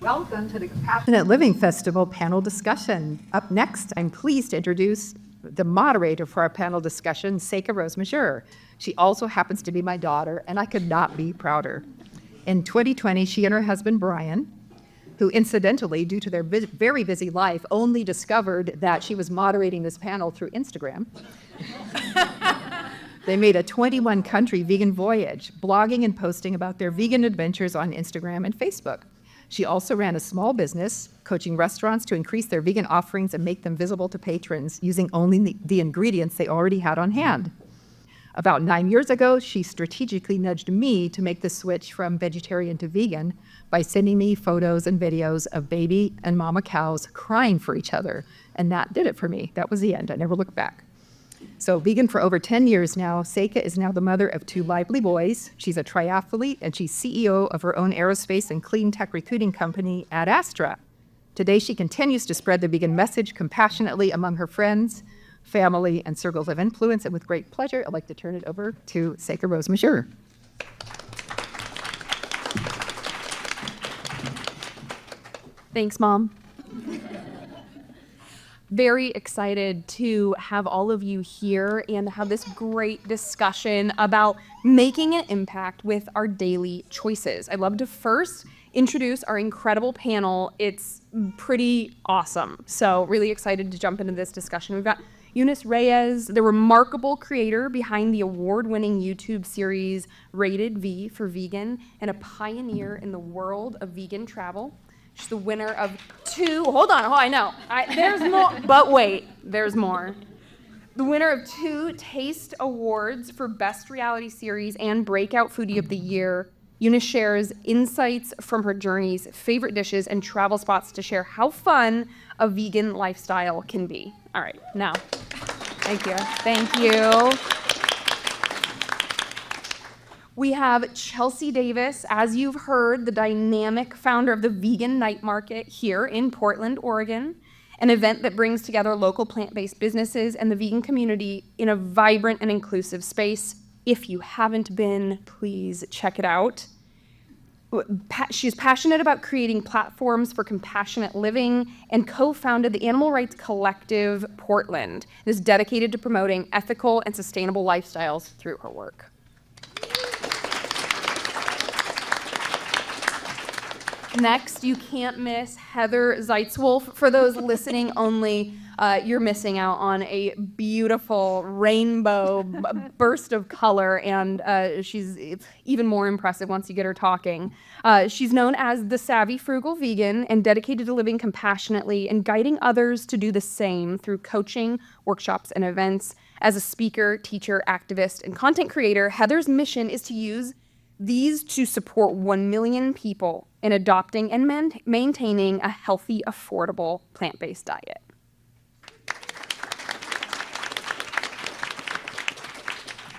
Welcome to the Compassionate Living Festival panel discussion. Up next, I'm pleased to introduce the moderator for our panel discussion, Seyka Rose. She also happens to be my daughter, and I could not be prouder. In 2020, she and her husband, Brian, who incidentally, due to their very busy life, only discovered that she was moderating this panel through Instagram. They made a 21-country vegan voyage, blogging and posting about their vegan adventures on Instagram and Facebook. She also ran a small business, coaching restaurants to increase their vegan offerings and make them visible to patrons using only the ingredients they already had on hand. About 9 years ago, she strategically nudged me to make the switch from vegetarian to vegan by sending me photos and videos of baby and mama cows crying for each other. And that did it for me. That was the end. I never looked back. So vegan for over 10 years now, Seyka is now the mother of 2 lively boys. She's a triathlete, and she's CEO of her own aerospace and clean tech recruiting company, Ad Astra. Today, she continues to spread the vegan message compassionately among her friends, family, and circles of influence. And with great pleasure, I'd like to turn it over to Seyka Rose. Thanks, Mom. Very excited to have all of you here and have this great discussion about making an impact with our daily choices. I'd love to first introduce our incredible panel. It's pretty awesome. So really excited to jump into this discussion. We've got Eunice Reyes, the remarkable creator behind the award-winning YouTube series Rated V for Vegan and a pioneer in the world of vegan travel. She's the winner of 2, I know, there's more, but wait, there's more. The winner of 2 Taste Awards for Best Reality Series and Breakout Foodie of the Year. Eunice shares insights from her journeys, favorite dishes, and travel spots to share how fun a vegan lifestyle can be. All right, now, thank you. We have Chelsea Davis, as you've heard, the dynamic founder of the Vegan Night Market here in Portland, Oregon, an event that brings together local plant-based businesses and the vegan community in a vibrant and inclusive space. If you haven't been, please check it out. She's passionate about creating platforms for compassionate living and co-founded the Animal Rights Collective Portland. It is dedicated to promoting ethical and sustainable lifestyles through her work. Next, you can't miss Heather Zeitzwolf. For those listening only, you're missing out on a beautiful rainbow burst of color, and she's even more impressive once you get her talking. She's known as the Savvy Frugal Vegan and dedicated to living compassionately and guiding others to do the same through coaching, workshops, and events. As a speaker, teacher, activist, and content creator, Heather's mission is to use these to support 1 million people in adopting and maintaining a healthy, affordable, plant-based diet.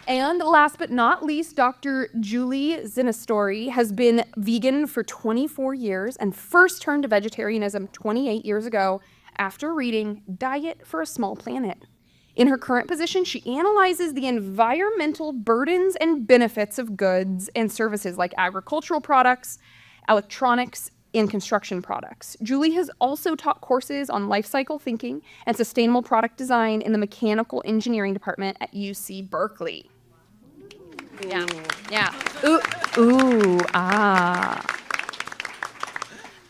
And last but not least, Dr. Julie Zinastori has been vegan for 24 years and first turned to vegetarianism 28 years ago after reading Diet for a Small Planet. In her current position, she analyzes the environmental burdens and benefits of goods and services like agricultural products, electronics, and construction products. Julie has also taught courses on life cycle thinking and sustainable product design in the mechanical engineering department at UC Berkeley. Yeah.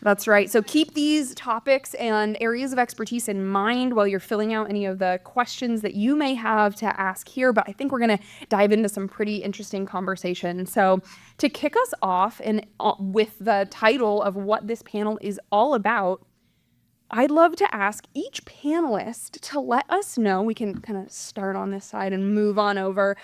That's right. So keep these topics and areas of expertise in mind while you're filling out any of the questions that you may have to ask here. But I think we're going to dive into some pretty interesting conversation. So to kick us off and with the title of what this panel is all about, I'd love to ask each panelist to let us know, we can kind of start on this side and move on over,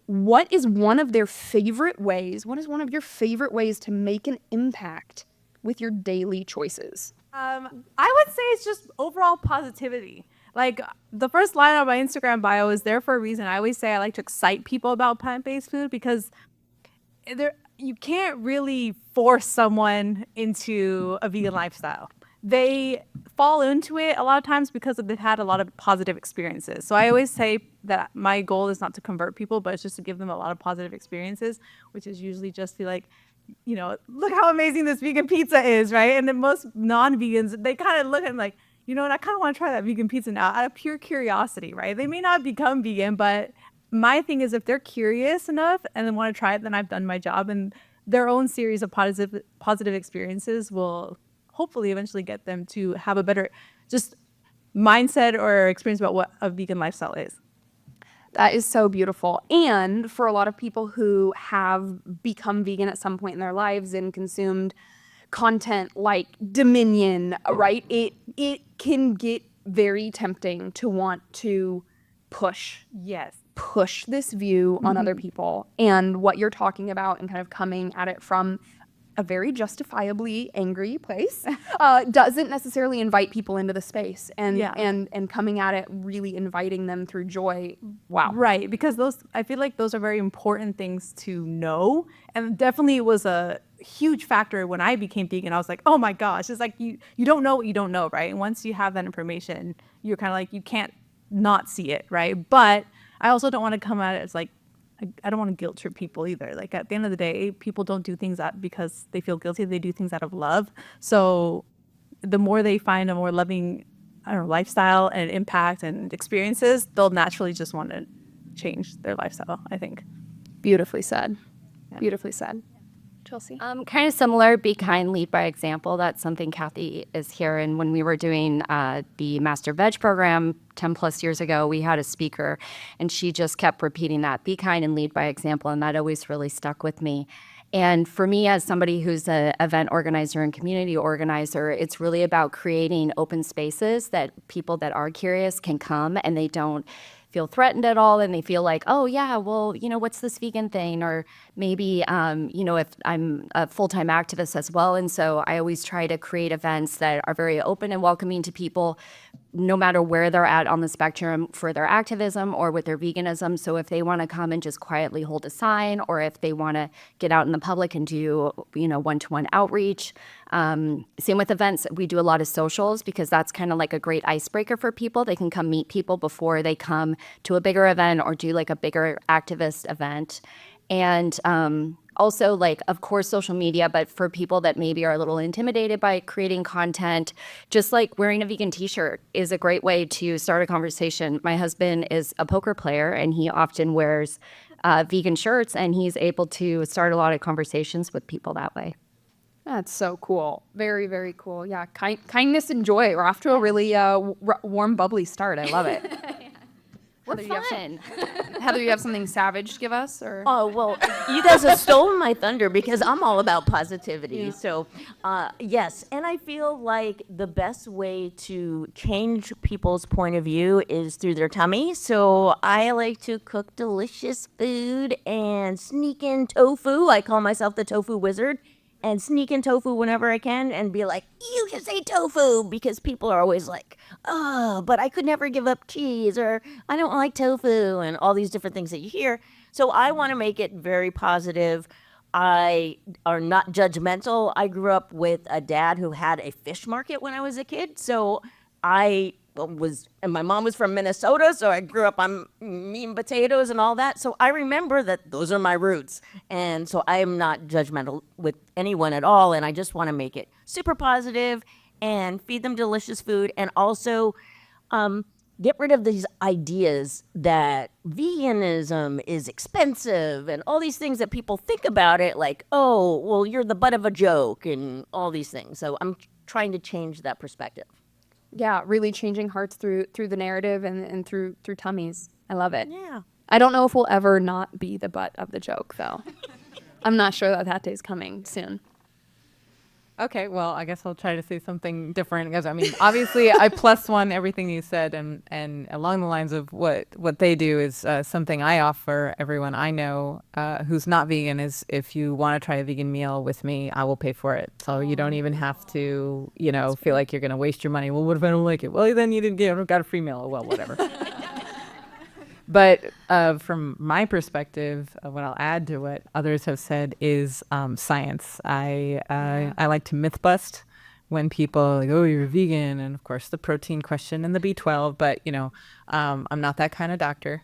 what is one of your favorite ways to make an impact with your daily choices? I would say it's just overall positivity. Like, the first line on my Instagram bio is there for a reason. I always say I like to excite people about plant-based food because you can't really force someone into a vegan lifestyle. They fall into it a lot of times because they've had a lot of positive experiences. So I always say that my goal is not to convert people, but it's just to give them a lot of positive experiences, which is usually just to look how amazing this vegan pizza is, right? And then most non-vegans, they kind of look at them like, you know what, I kind of want to try that vegan pizza now out of pure curiosity, right? They may not become vegan, but my thing is if they're curious enough and then want to try it, then I've done my job. And their own series of positive experiences will hopefully eventually get them to have a better just mindset or experience about what a vegan lifestyle is. That is so beautiful. And for a lot of people who have become vegan at some point in their lives and consumed content like Dominion, right? It can get very tempting to want to push this view on other people. And what you're talking about and kind of coming at it from a very justifiably angry place doesn't necessarily invite people into the space and coming at it really inviting them through joy. Wow. Right, because I feel like those are very important things to know, and definitely it was a huge factor when I became vegan. I was like, oh my gosh, it's like you don't know what you don't know, right? And once you have that information, you're kind of like, you can't not see it, right? But I also don't want to come at it as like, I don't want to guilt trip people either. Like at the end of the day, people don't do things because they feel guilty. They do things out of love. So the more they find a more loving, lifestyle and impact and experiences, they'll naturally just want to change their lifestyle, I think. Beautifully said. Yeah. Beautifully said. Chelsea? Kind of similar, be kind, lead by example. That's something Kathy is here. And when we were doing the Master Veg program 10 plus years ago, we had a speaker and she just kept repeating that, be kind and lead by example. And that always really stuck with me. And for me, as somebody who's an event organizer and community organizer, it's really about creating open spaces that people that are curious can come and they don't feel threatened at all, and they feel like, oh yeah, well, what's this vegan thing? Or maybe, if I'm a full-time activist as well. And so I always try to create events that are very open and welcoming to people, no matter where they're at on the spectrum for their activism or with their veganism. So if they want to come and just quietly hold a sign, or if they want to get out in the public and do, one-to-one outreach. Same with events. We do a lot of socials because that's kind of like a great icebreaker for people. They can come meet people before they come to a bigger event or do like a bigger activist event. And also, like, of course, social media, but for people that maybe are a little intimidated by creating content, just like wearing a vegan t-shirt is a great way to start a conversation. My husband is a poker player and he often wears vegan shirts, and he's able to start a lot of conversations with people that way. That's so cool. Very, very cool. Yeah, kindness and joy. We're off to a really warm, bubbly start. I love it. We're fun. Heather, you have something savage to give us? Or? Oh, well, you guys have stolen my thunder because I'm all about positivity. Yeah. So, yes. And I feel like the best way to change people's point of view is through their tummy. So I like to cook delicious food and sneak in tofu. I call myself the tofu wizard. And sneak in tofu whenever I can and be like, you can say tofu, because people are always like, oh, but I could never give up cheese, or I don't like tofu, and all these different things that you hear. So I want to make it very positive. I are not judgmental. I grew up with a dad who had a fish market when I was a kid. So and my mom was from Minnesota, so I grew up on meat and potatoes and all that. So I remember that those are my roots. And so I am not judgmental with anyone at all. And I just want to make it super positive and feed them delicious food. And also get rid of these ideas that veganism is expensive and all these things that people think about it like, oh, well, you're the butt of a joke and all these things. So I'm trying to change that perspective. Yeah, really changing hearts through the narrative and through tummies. I love it. Yeah. I don't know if we'll ever not be the butt of the joke, though. I'm not sure that day's coming soon. Okay, well, I guess I'll try to say something different, because obviously I plus one everything you said, and along the lines of what they do is something I offer everyone I know who's not vegan is, if you want to try a vegan meal with me, I will pay for it. So you don't even have to, feel like you're going to waste your money. Well, what if I don't like it? Well, then you didn't got a free meal. Well, whatever. But from my perspective, what I'll add to what others have said is science. I like to myth bust when people are like, oh, you're a vegan, and of course the protein question and the B12. But I'm not that kind of doctor.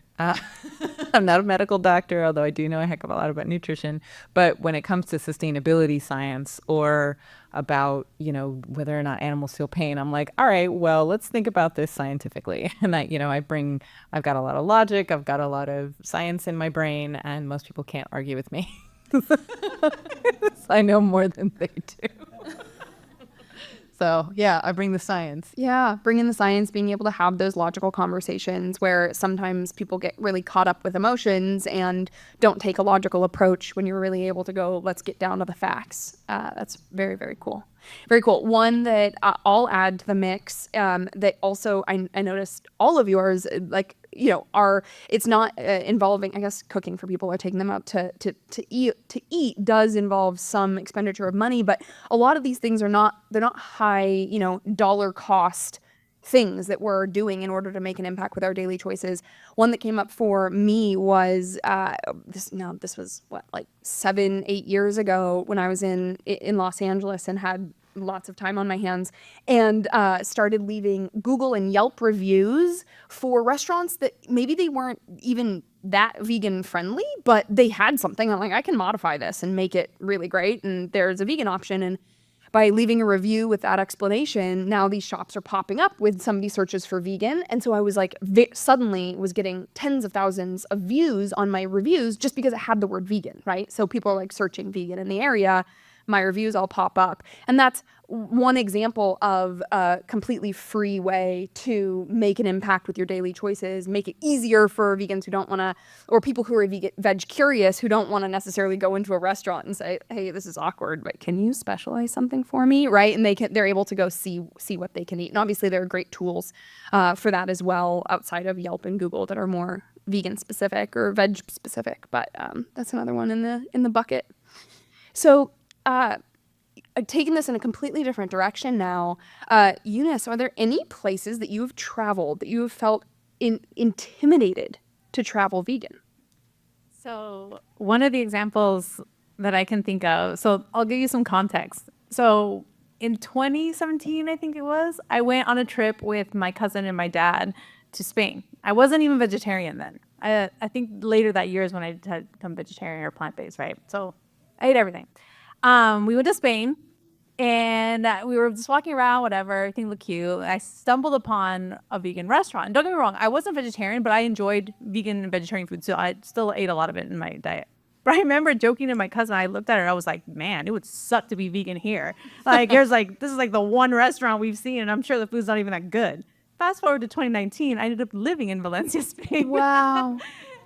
I'm not a medical doctor, although I do know a heck of a lot about nutrition. But when it comes to sustainability science or about, whether or not animals feel pain, I'm like, all right, well, let's think about this scientifically. And I've got a lot of logic, I've got a lot of science in my brain, and most people can't argue with me. I know more than they do. So yeah, I bring the science. Yeah, bring in the science, being able to have those logical conversations where sometimes people get really caught up with emotions and don't take a logical approach when you're really able to go, let's get down to the facts. That's very, very cool. Very cool. One that I'll add to the mix that also I noticed all of yours, it's not involving, I guess, cooking for people or taking them out to eat does involve some expenditure of money, but a lot of these things they're not high, dollar cost things that we're doing in order to make an impact with our daily choices. One that came up for me was this was like 7-8 years ago when I was in Los Angeles and had lots of time on my hands and started leaving Google and Yelp reviews for restaurants that maybe they weren't even that vegan friendly, but they had something. I'm like, I can modify this and make it really great, and there's a vegan option. And by leaving a review with that explanation, now these shops are popping up with somebody searches for vegan. And so I was like, suddenly was getting tens of thousands of views on my reviews just because it had the word vegan, right? So people are like searching vegan in the area, my reviews all pop up. And that's one example of a completely free way to make an impact with your daily choices, make it easier for vegans who don't want to, or people who are veg curious who don't want to necessarily go into a restaurant and say, hey, this is awkward, but can you specialize something for me, right? And they're able to go see what they can eat. And obviously there are great tools for that as well outside of Yelp and Google that are more vegan specific or veg specific, but that's another one in the bucket. So taking this in a completely different direction now, Eunice, are there any places that you have traveled that you have felt intimidated to travel vegan? So one of the examples that I can think of, so I'll give you some context. So in 2017, I think it was, I went on a trip with my cousin and my dad to Spain. I wasn't even vegetarian then. I think later that year is when I had become vegetarian or plant-based, right? So I ate everything. We went to Spain and we were just walking around, whatever, everything looked cute. I stumbled upon a vegan restaurant. And don't get me wrong, I wasn't vegetarian, but I enjoyed vegan and vegetarian food, so I still ate a lot of it in my diet. But I remember joking to my cousin, I looked at her, I was like, man, it would suck to be vegan here. Like, this is like the one restaurant we've seen, and I'm sure the food's not even that good. Fast forward to 2019, I ended up living in Valencia, Spain. Wow.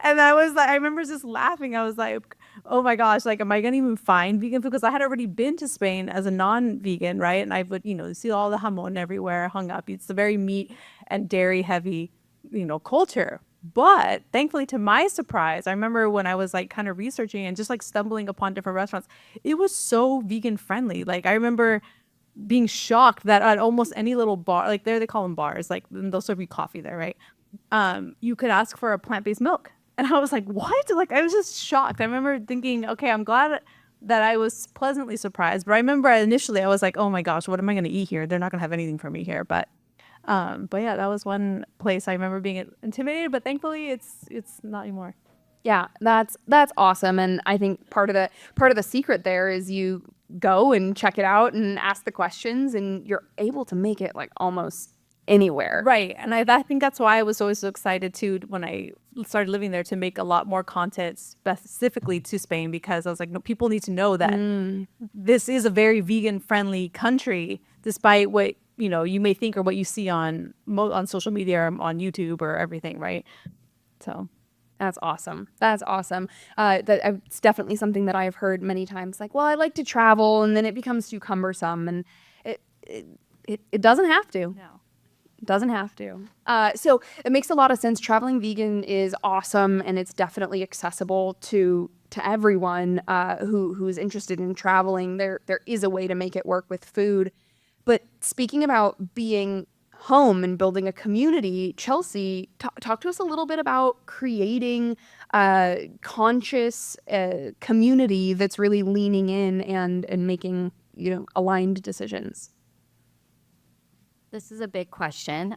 And I was like, I remember just laughing. I was like, oh my gosh, like, am I going to even find vegan food? Because I had already been to Spain as a non-vegan, right? And I would, see all the jamon everywhere hung up. It's a very meat and dairy heavy, culture. But thankfully, to my surprise, I remember when I was like kind of researching and just like stumbling upon different restaurants, it was so vegan friendly. Like, I remember being shocked that at almost any little bar, like there they call them bars, like they'll serve you coffee there, right? You could ask for a plant-based milk. And I was like, what? Like, I was just shocked. I remember thinking, okay, I'm glad that I was pleasantly surprised. But I remember initially I was like, oh my gosh, what am I going to eat here? They're not going to have anything for me here. But yeah, that was one place I remember being intimidated, but thankfully it's not anymore. Yeah, that's awesome. And I think part of the secret there is you go and check it out and ask the questions and you're able to make it like almost anywhere. Right. And I think that's why I was always so excited too when I started living there to make a lot more content specifically to Spain, because I was like, no, people need to know that this is a very vegan friendly country, despite what you may think or what you see on social media or on YouTube or everything, right? So that's awesome. That's awesome. It's definitely something that I've heard many times. Like, well, I like to travel, and then it becomes too cumbersome, and it doesn't have to. no. Doesn't have to. So it makes a lot of sense. Traveling vegan is awesome, and it's definitely accessible to everyone who is interested in traveling. There is a way to make it work with food. But speaking about being home and building a community, Chelsea, talk to us a little bit about creating a conscious community that's really leaning in and making aligned decisions. This is a big question.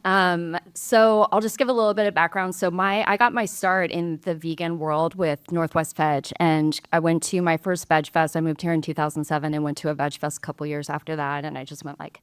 So I'll just give a little bit of background. So I got my start in the vegan world with Northwest Veg, and I went to my first Veg Fest. I moved here in 2007 and went to a Veg Fest a couple years after that, and I just went like,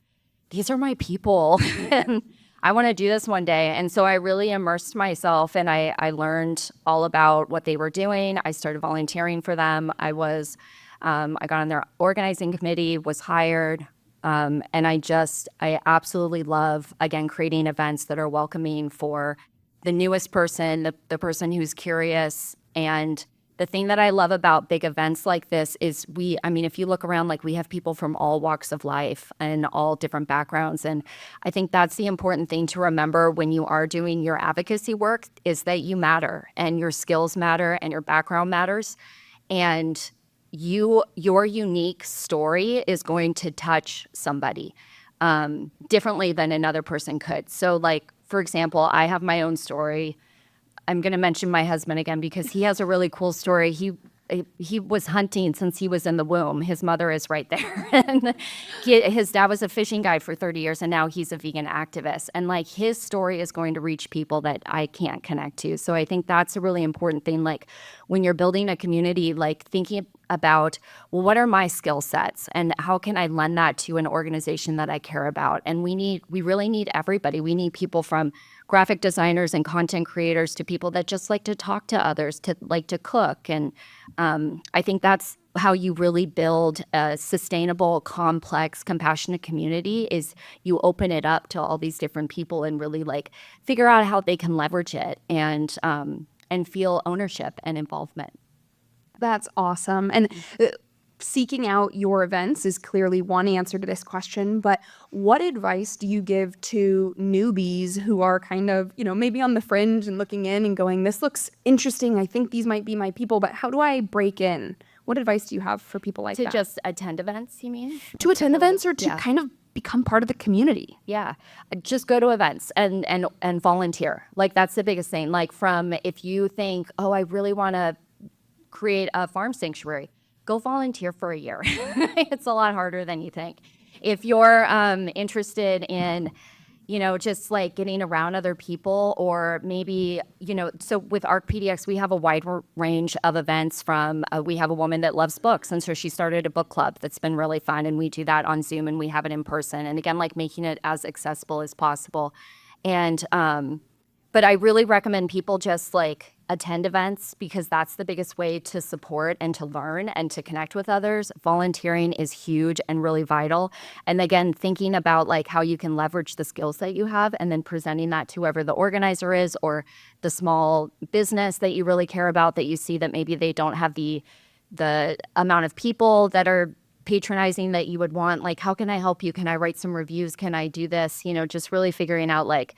these are my people, and I want to do this one day. And so I really immersed myself, and I learned all about what they were doing. I started volunteering for them. I got on their organizing committee, was hired. And I absolutely love, again, creating events that are welcoming for the newest person, the person who's curious. And the thing that I love about big events like this is if you look around, like we have people from all walks of life and all different backgrounds. And I think that's the important thing to remember when you are doing your advocacy work is that you matter and your skills matter and your background matters. And your unique story is going to touch somebody differently than another person could. So like, for example, I have my own story. I'm going to mention my husband again because he has a really cool story. He was hunting since he was in the womb. His mother is right there. And his dad was a fishing guide for 30 years, and now he's a vegan activist. And like his story is going to reach people that I can't connect to. So I think that's a really important thing. Like when you're building a community, like thinking about, well, what are my skill sets and how can I lend that to an organization that I care about? And we really need everybody. We need people from graphic designers and content creators to people that just like to talk to others, to like to cook. And I think that's how you really build a sustainable, complex, compassionate community is you open it up to all these different people and really like figure out how they can leverage it and feel ownership and involvement. That's awesome. And seeking out your events is clearly one answer to this question, but what advice do you give to newbies who are kind of, maybe on the fringe and looking in and going, this looks interesting. I think these might be my people, but how do I break in? What advice do you have for people like To that? just attend events, you mean? To attend events or to Yeah. kind of become part of the community? Yeah, just go to events and volunteer. Like that's the biggest thing. Like if you think, oh, I really want to create a farm sanctuary, go volunteer for a year. It's a lot harder than you think. If you're interested in, just like getting around other people or maybe, so with ARC PDX, we have a wide range of events from, we have a woman that loves books. And so she started a book club that's been really fun. And we do that on Zoom and we have it in person. And again, like making it as accessible as possible. And, but I really recommend people just like attend events because that's the biggest way to support and to learn and to connect with others. Volunteering is huge and really vital. And again, thinking about like how you can leverage the skills that you have and then presenting that to whoever the organizer is or the small business that you really care about that you see that maybe they don't have the amount of people that are patronizing that you would want. Like, how can I help you? Can I write some reviews? Can I do this? Just really figuring out like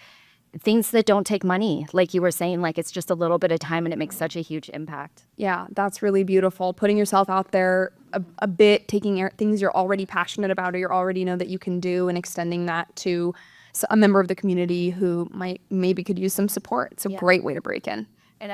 things that don't take money. Like you were saying, like it's just a little bit of time and it makes such a huge impact. Yeah, that's really beautiful. Putting yourself out there a bit, taking things you're already passionate about or you already know that you can do and extending that to a member of the community who maybe could use some support. It's a great way to break in. And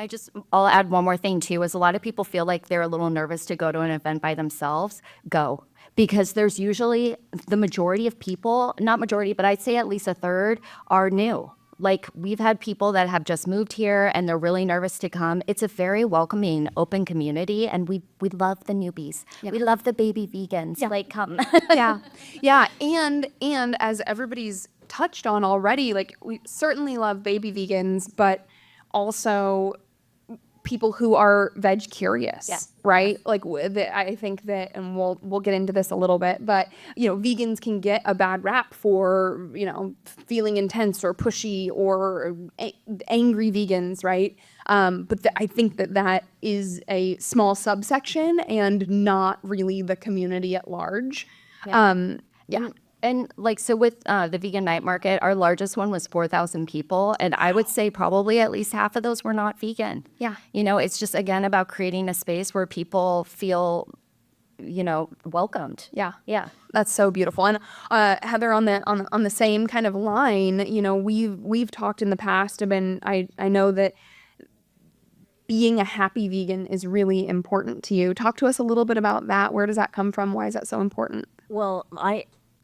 I'll add one more thing too, is a lot of people feel like they're a little nervous to go to an event by themselves. Go. Because there's usually the majority of people, not majority, but I'd say at least a third are new. Like we've had people that have just moved here and they're really nervous to come. It's a very welcoming, open community, and we love the newbies. Yeah. We love the baby vegans. Yeah. Like come. Yeah. And as everybody's touched on already, like we certainly love baby vegans, but also people who are veg curious, right? Like I think that, and we'll get into this a little bit, but vegans can get a bad rap for feeling intense or pushy or angry vegans, right? But I think that is a small subsection and not really the community at large. Yeah. And like, so with the vegan night market, our largest one was 4,000 people. And I would say probably at least half of those were not vegan. Yeah. It's just, again, about creating a space where people feel, welcomed. Yeah. Yeah. That's so beautiful. And Heather, on the same kind of line, we've talked in the past. I know that being a happy vegan is really important to you. Talk to us a little bit about that. Where does that come from? Why is that so important? Well,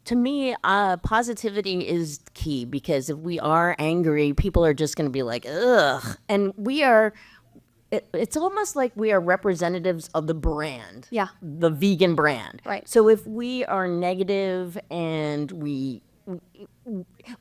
to me, positivity is key, because if we are angry, people are just going to be like, ugh. And it's almost like we are representatives of the brand. Yeah. The vegan brand. Right. So if we are negative, and we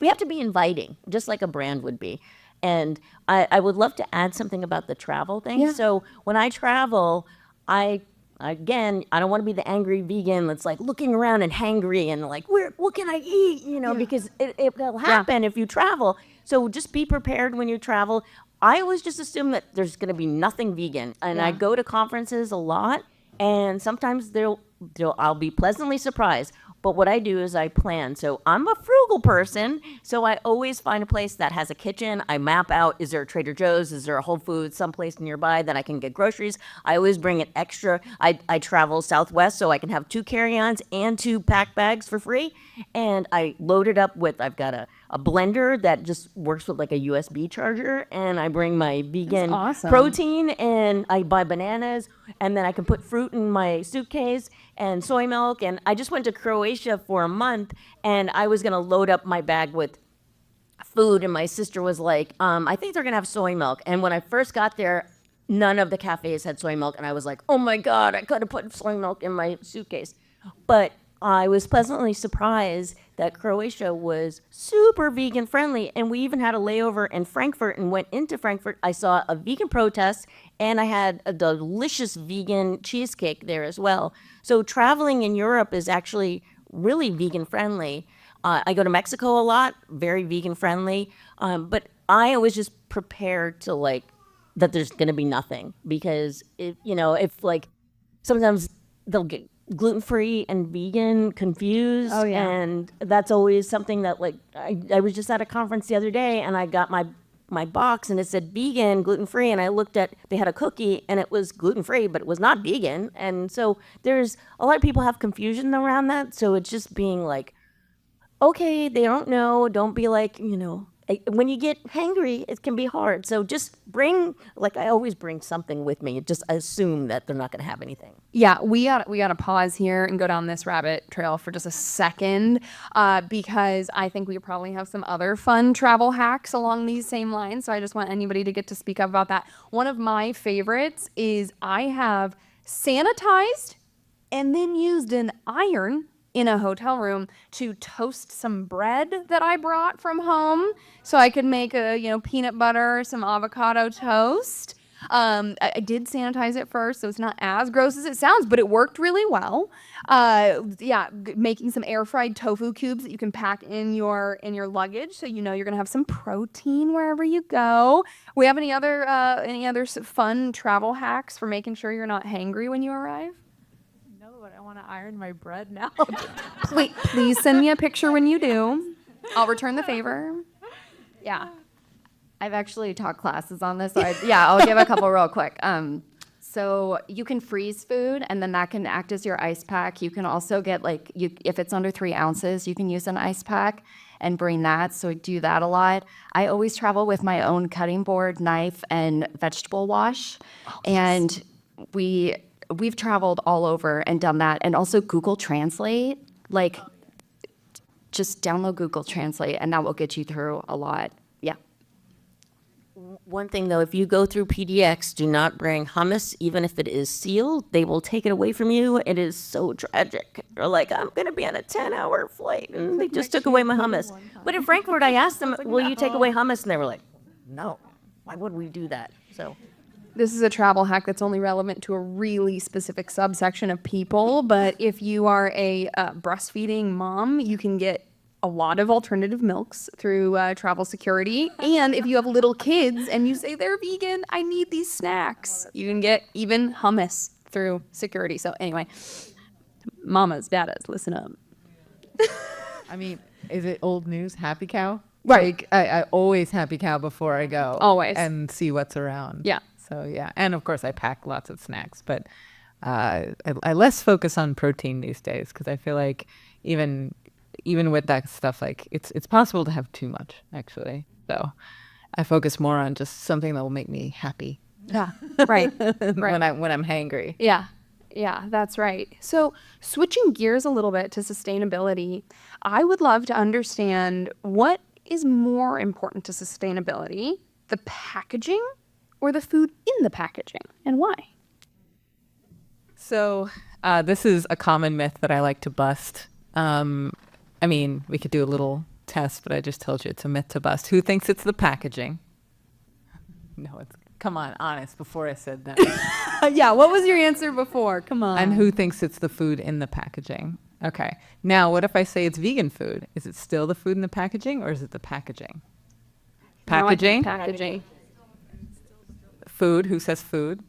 have to be inviting, just like a brand would be. And I would love to add something about the travel thing. Yeah. So when I travel, I don't want to be the angry vegan that's like looking around and hangry and like, what can I eat? Because it will happen if you travel. So just be prepared when you travel. I always just assume that there's going to be nothing vegan. And I go to conferences a lot, and sometimes I'll be pleasantly surprised. But what I do is I plan. So I'm a frugal person. So I always find a place that has a kitchen. I map out, is there a Trader Joe's? Is there a Whole Foods someplace nearby that I can get groceries? I always bring an extra. I travel Southwest, so I can have 2 carry-ons and 2 pack bags for free. And I load it up with, I've got a blender that just works with like a USB charger. And I bring my vegan awesome. protein, and I buy bananas. And then I can put fruit in my suitcase and soy milk. And I just went to Croatia for a month, and I was going to load up my bag with food. And my sister was like, I think they're going to have soy milk. And when I first got there, none of the cafes had soy milk. And I was like, oh my God, I could have put soy milk in my suitcase. But I was pleasantly surprised that Croatia was super vegan friendly. And we even had a layover in Frankfurt, and went into Frankfurt. I saw a vegan protest, and I had a delicious vegan cheesecake there as well. So traveling in Europe is actually really vegan friendly. I go to Mexico a lot, very vegan friendly. But I always just prepare to like that there's going to be nothing, because if like sometimes they'll get gluten-free and vegan confused. Oh, yeah. And that's always something that like I was just at a conference the other day, and I got my box, and it said vegan, gluten-free, and I looked at, they had a cookie and it was gluten-free, but it was not vegan. And so there's a lot of people have confusion around that. So it's just being like, okay, they don't know, don't be like, when you get hangry, it can be hard. So just I always bring something with me. Just assume that they're not going to have anything. Yeah, we got to pause here and go down this rabbit trail for just a second, because I think we probably have some other fun travel hacks along these same lines. So I just want anybody to get to speak up about that. One of my favorites is I have sanitized and then used an iron in a hotel room to toast some bread that I brought from home, so I could make a peanut butter, some avocado toast. I did sanitize it first, so it's not as gross as it sounds, but it worked really well. Making some air fried tofu cubes that you can pack in your luggage, so you're gonna have some protein wherever you go. We have any other fun travel hacks for making sure you're not hangry when you arrive? But I want to iron my bread now. Please send me a picture when you do. I'll return the favor. Yeah. I've actually taught classes on this, so I'll give a couple real quick. So you can freeze food, and then that can act as your ice pack. You can also get if it's under 3 ounces, you can use an ice pack and bring that. So I do that a lot. I always travel with my own cutting board, knife, and vegetable wash. And we've traveled all over and done that. And also Google Translate, just download Google Translate, and that will get you through a lot. Yeah. One thing though, if you go through PDX, do not bring hummus, even if it is sealed. They will take it away from you. It is so tragic. You're like, I'm going to be on a 10-hour flight, and they just took away my hummus. But in Frankfurt, I asked them, will you take away hummus? And they were like, no, why would we do that? So This is a travel hack that's only relevant to a really specific subsection of people, but if you are a breastfeeding mom, you can get a lot of alternative milks through Travel Security. And if you have little kids and you say they're vegan, I need these snacks, you can get even hummus through Security. So anyway, mamas, dadas, listen up. I mean, is it old news? Happy Cow? Right. I always Happy Cow before I go. Always. And see what's around. Yeah. So yeah, and of course I pack lots of snacks, but I less focus on protein these days, because I feel like even with that stuff, like it's possible to have too much actually. So I focus more on just something that will make me happy. Yeah. Right. when I'm hangry. Yeah. Yeah, that's right. So, switching gears a little bit to sustainability, I would love to understand what is more important to sustainability, the packaging or the food in the packaging, and why? So this is a common myth that I like to bust. I mean, we could do a little test, but I just told you it's a myth to bust. Who thinks it's the packaging? No, it's come on, honest. Before I said that. Yeah, what was your answer before? Come on. And who thinks it's the food in the packaging? Okay. Now, what if I say it's vegan food? Is it still the food in the packaging, or is it the packaging? Packaging. Packaging. Food. Who says food?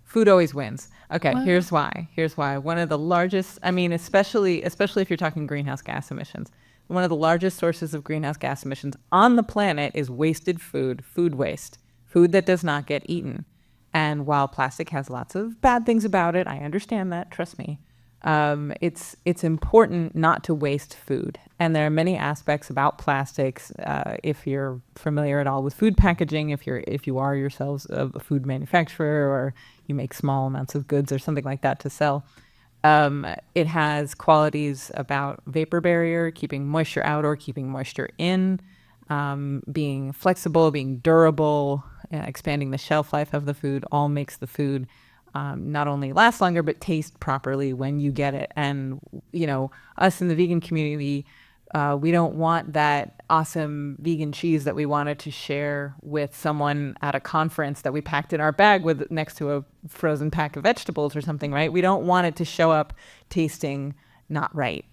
Food always wins. Okay, here's why. Here's why. One of the largest, I mean, especially if you're talking greenhouse gas emissions, one of the largest sources of greenhouse gas emissions on the planet is wasted food, food waste, food that does not get eaten. And while plastic has lots of bad things about it, I understand that, trust me. It's important not to waste food. And there are many aspects about plastics. If you're familiar at all with food packaging, if you are yourselves a food manufacturer or you make small amounts of goods or something like that to sell, it has qualities about vapor barrier, keeping moisture out or keeping moisture in, being flexible, being durable, expanding the shelf life of the food, all makes the food not only last longer, but taste properly when you get it. And, us in the vegan community, we don't want that awesome vegan cheese that we wanted to share with someone at a conference that we packed in our bag with next to a frozen pack of vegetables or something, right? We don't want it to show up tasting not right.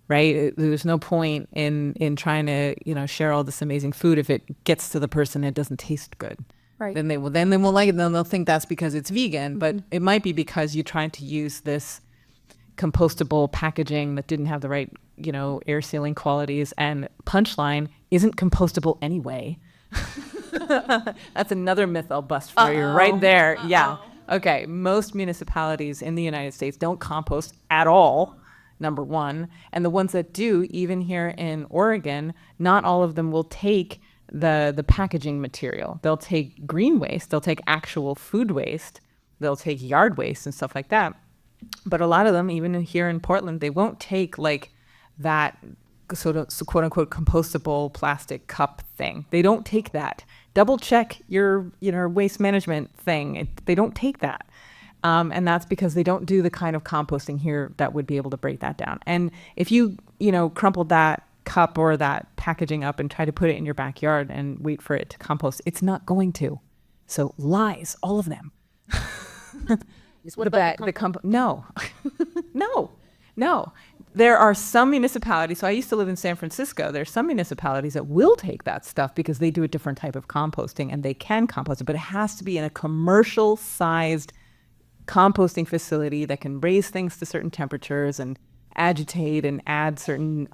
Right? There's no point in trying to, share all this amazing food if it gets to the person and it doesn't taste good. Right. Then they won't like it. Then they'll think that's because it's vegan, but it might be because you're trying to use this compostable packaging that didn't have the right, air sealing qualities. And punchline, isn't compostable anyway. That's another myth I'll bust for you right there. Yeah. Okay. Most municipalities in the United States don't compost at all. Number one. And the ones that do, even here in Oregon, not all of them will take the packaging material. They'll take green waste, they'll take actual food waste, they'll take yard waste and stuff like that. But a lot of them, even here in Portland, they won't take like that sort of quote unquote compostable plastic cup thing. They don't take that. Double check your waste management thing. They don't take that. And that's because they don't do the kind of composting here that would be able to break that down. And if you crumpled that cup or that packaging up and try to put it in your backyard and wait for it to compost, it's not going to. So lies, all of them. No, no. There are some municipalities. So I used to live in San Francisco. There are some municipalities that will take that stuff because they do a different type of composting and they can compost it, but it has to be in a commercial sized composting facility that can raise things to certain temperatures and agitate and add certain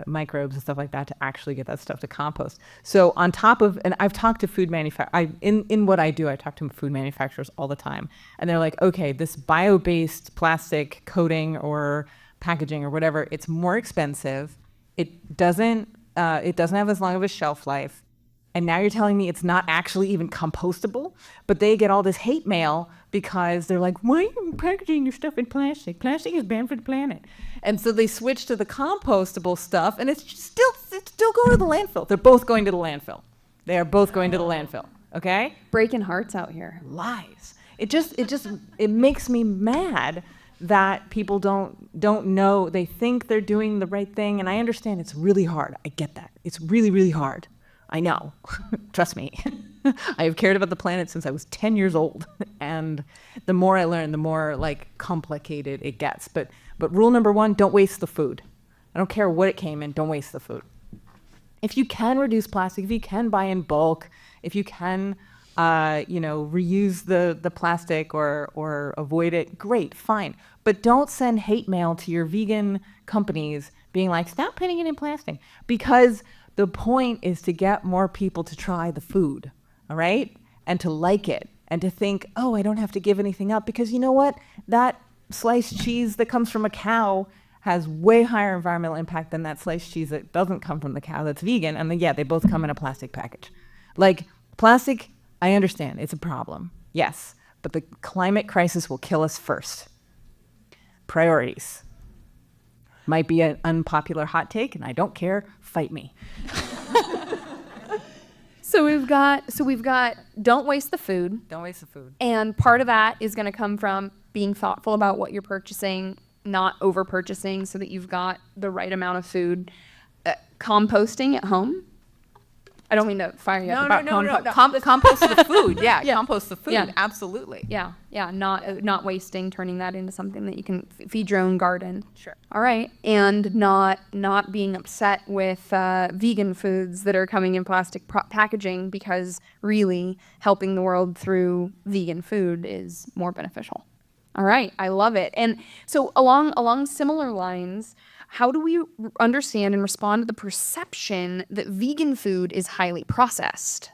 microbes and stuff like that to actually get that stuff to compost. So on top of, and I've talked to food manufacturers, in what I do, I talk to food manufacturers all the time. And they're like, okay, this bio-based plastic coating or packaging or whatever, it's more expensive. It doesn't have as long of a shelf life. And now you're telling me it's not actually even compostable, but they get all this hate mail because they're like, why are you packaging your stuff in plastic? Plastic is bad for the planet. And so they switch to the compostable stuff, and it's still going to the landfill. They're both going to the landfill. They are both going to the landfill. Okay? Breaking hearts out here. Lies. It makes me mad that people don't know. They think they're doing the right thing, and I understand it's really hard. I get that. It's really, really hard. I know. Trust me. I have cared about the planet since I was 10 years old. And the more I learn, the more complicated it gets. But rule number one, don't waste the food. I don't care what it came in, don't waste the food. If you can reduce plastic, if you can buy in bulk, if you can reuse the plastic or avoid it, great, fine. But don't send hate mail to your vegan companies being like, stop putting it in plastic. Because the point is to get more people to try the food, all right? And to like it and to think, oh, I don't have to give anything up, because you know what? That sliced cheese that comes from a cow has way higher environmental impact than that sliced cheese that doesn't come from the cow that's vegan. And then, yeah, they both come in a plastic package. Plastic, I understand, it's a problem, yes, but the climate crisis will kill us first. priorities. Might be an unpopular hot take, and I don't care. Fight me. So we've got don't waste the food. Don't waste the food. And part of that is going to come from being thoughtful about what you're purchasing, not over purchasing so that you've got the right amount of food. Composting at home. I don't mean to fire you up about Compost the food. Yeah, compost the food. Yeah. Absolutely. Yeah, not wasting, turning that into something that you can feed your own garden. Sure. All right, and not being upset with vegan foods that are coming in plastic packaging, because really helping the world through vegan food is more beneficial. All right, I love it. And so along similar lines, how do we understand and respond to the perception that vegan food is highly processed?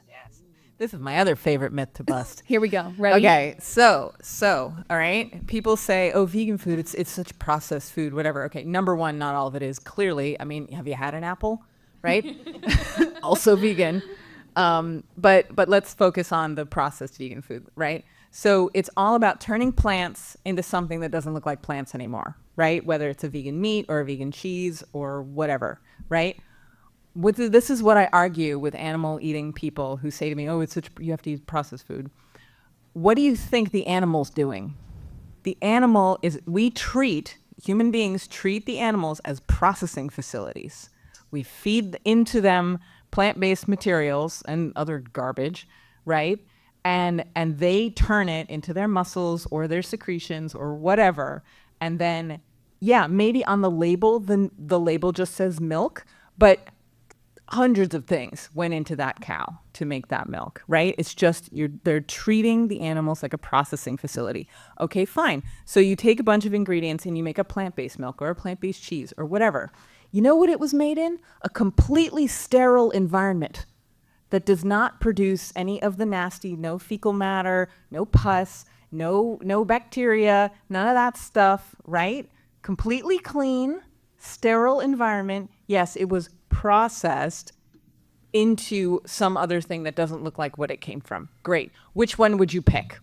This is my other favorite myth to bust. Here we go. Ready? Okay, so, all right. People say, oh, vegan food, it's such processed food, whatever. Okay, number one, not all of it is. Clearly, I mean, have you had an apple, right? Also vegan. But let's focus on the processed vegan food, right? So it's all about turning plants into something that doesn't look like plants anymore, right? Whether it's a vegan meat or a vegan cheese or whatever, right? This is what I argue with animal eating people who say to me, oh, you have to eat processed food. What do you think the animal's doing? The animal is, human beings treat the animals as processing facilities. We feed into them plant-based materials and other garbage, right? And they turn it into their muscles or their secretions or whatever. And then, yeah, maybe on the label, the label just says milk, but hundreds of things went into that cow to make that milk, right? It's just they're treating the animals like a processing facility. Okay, fine. So you take a bunch of ingredients and you make a plant-based milk or a plant-based cheese or whatever. You know what it was made in? A completely sterile environment that does not produce any of the nasty, no fecal matter, no pus, no bacteria, none of that stuff, right? Completely clean, sterile environment. Yes, it was processed into some other thing that doesn't look like what it came from. Great. Which one would you pick?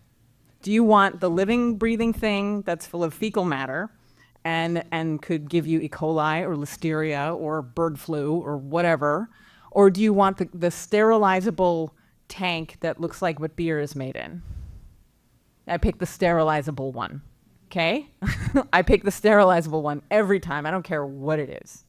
Do you want the living, breathing thing that's full of fecal matter and could give you E. coli or listeria or bird flu or whatever? Or do you want the sterilizable tank that looks like what beer is made in? I pick the sterilizable one, okay? I pick the sterilizable one every time. I don't care what it is.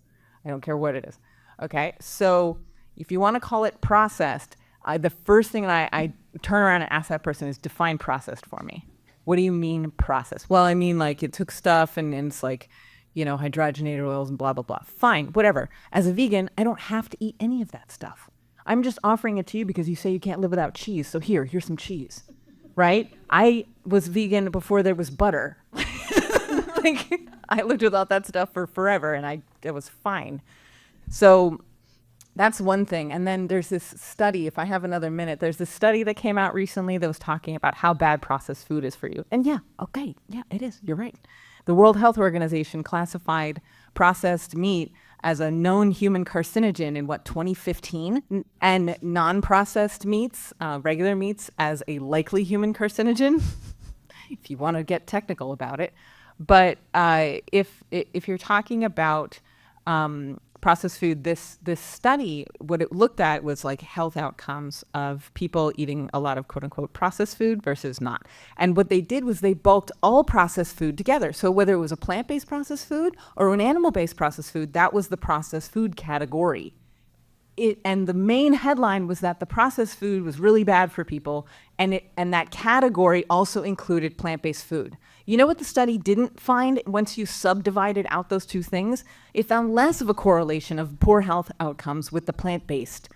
Okay, so if you want to call it processed, the first thing I turn around and ask that person is define processed for me. What do you mean processed? Well, I mean like it took stuff and it's like, hydrogenated oils and blah, blah, blah. Fine, whatever. As a vegan, I don't have to eat any of that stuff. I'm just offering it to you because you say you can't live without cheese. So here's some cheese, right? I was vegan before there was butter. I lived without that stuff for forever and it was fine. So that's one thing. And then there's this study, if I have another minute, there's this study that came out recently that was talking about how bad processed food is for you. And yeah, it is. You're right. The World Health Organization classified processed meat as a known human carcinogen in 2015, and non-processed meats, regular meats, as a likely human carcinogen, if you want to get technical about it. But if you're talking about processed food, this study, what it looked at was like health outcomes of people eating a lot of quote unquote processed food versus not. And what they did was they bulked all processed food together. So whether it was a plant-based processed food or an animal-based processed food, that was the processed food category. And the main headline was that the processed food was really bad for people, and that category also included plant-based food. You know what the study didn't find once you subdivided out those two things? It found less of a correlation of poor health outcomes with the plant-based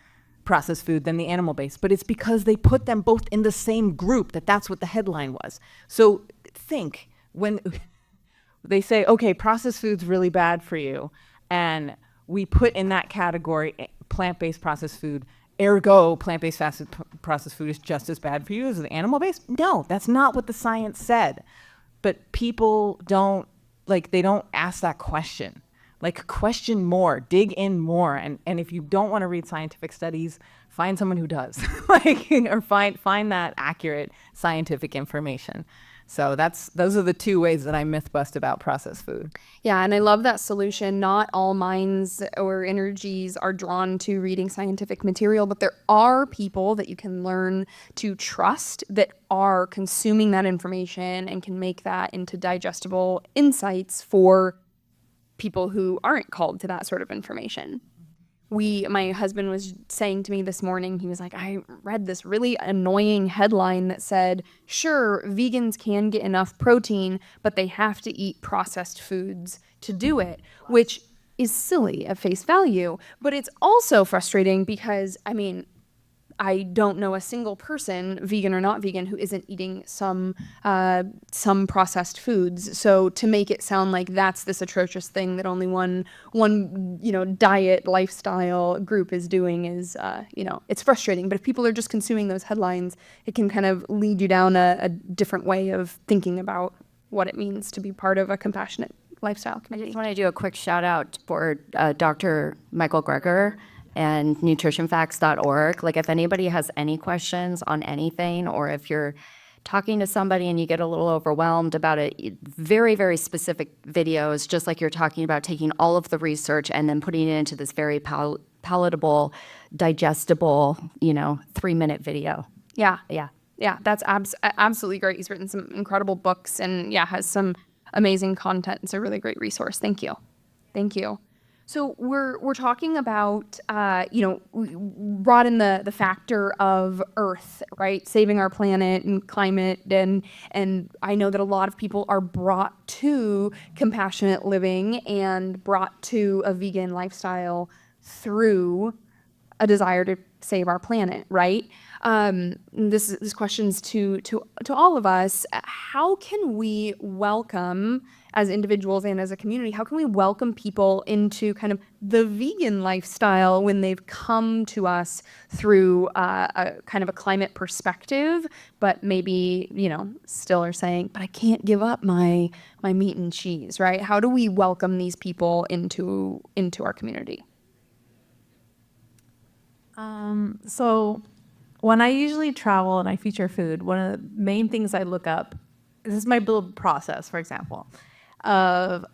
processed food than the animal-based, but it's because they put them both in the same group that's what the headline was. So think, when they say, okay, processed food's really bad for you, and we put in that category plant-based processed food, ergo plant-based processed food is just as bad for you as the animal-based? No, that's not what the science said. But people don't ask that question. Question more, dig in more. And if you don't want to read scientific studies, find someone who does, or find that accurate scientific information. So those are the two ways that I myth bust about processed food. Yeah, and I love that solution. Not all minds or energies are drawn to reading scientific material, but there are people that you can learn to trust that are consuming that information and can make that into digestible insights for people who aren't called to that sort of information. My husband was saying to me this morning, he was like, I read this really annoying headline that said, sure, vegans can get enough protein, but they have to eat processed foods to do it, which is silly at face value. But it's also frustrating because, I mean, I don't know a single person, vegan or not vegan, who isn't eating some processed foods. So to make it sound like that's this atrocious thing that only one diet lifestyle group is doing is it's frustrating. But if people are just consuming those headlines, it can kind of lead you down a different way of thinking about what it means to be part of a compassionate lifestyle I community. just want to do a quick shout out for Dr. Michael Greger and nutritionfacts.org. Like if anybody has any questions on anything, or if you're talking to somebody and you get a little overwhelmed about it, very, very specific videos, just like you're talking about taking all of the research and then putting it into this very palatable, digestible, 3-minute video. Yeah. Yeah. Yeah, that's absolutely great. He's written some incredible books and has some amazing content. It's a really great resource. Thank you. Thank you. So we're talking about, we brought in the factor of Earth, right? Saving our planet and climate. And I know that a lot of people are brought to compassionate living and brought to a vegan lifestyle through a desire to save our planet, right? This question's to all of us. How can we welcome, as individuals and as a community, how can we welcome people into kind of the vegan lifestyle when they've come to us through a kind of a climate perspective, but maybe, still are saying, but I can't give up my meat and cheese, right? How do we welcome these people into our community? So when I usually travel and I feature food, one of the main things I look up, this is my build process, for example, because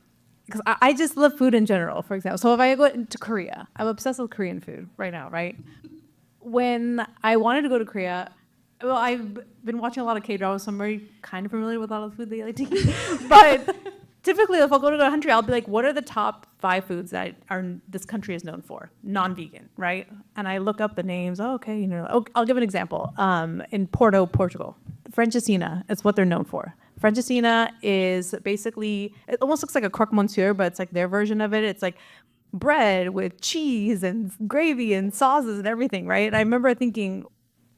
I just love food in general, for example. So if I go to Korea, I'm obsessed with Korean food right now, right? When I wanted to go to Korea, well, I've been watching a lot of K-dramas, so I'm very kind of familiar with a lot of the food they like to eat. But typically, if I'll go to a country, I'll be like, what are the top 5 foods that this country is known for, non-vegan, right? And I look up the names. Oh, okay, I'll give an example. In Porto, Portugal, Francesinha is what they're known for. Francesinha is basically, it almost looks like a croque monsieur, but it's like their version of it. It's like bread with cheese and gravy and sauces and everything, right? And I remember thinking,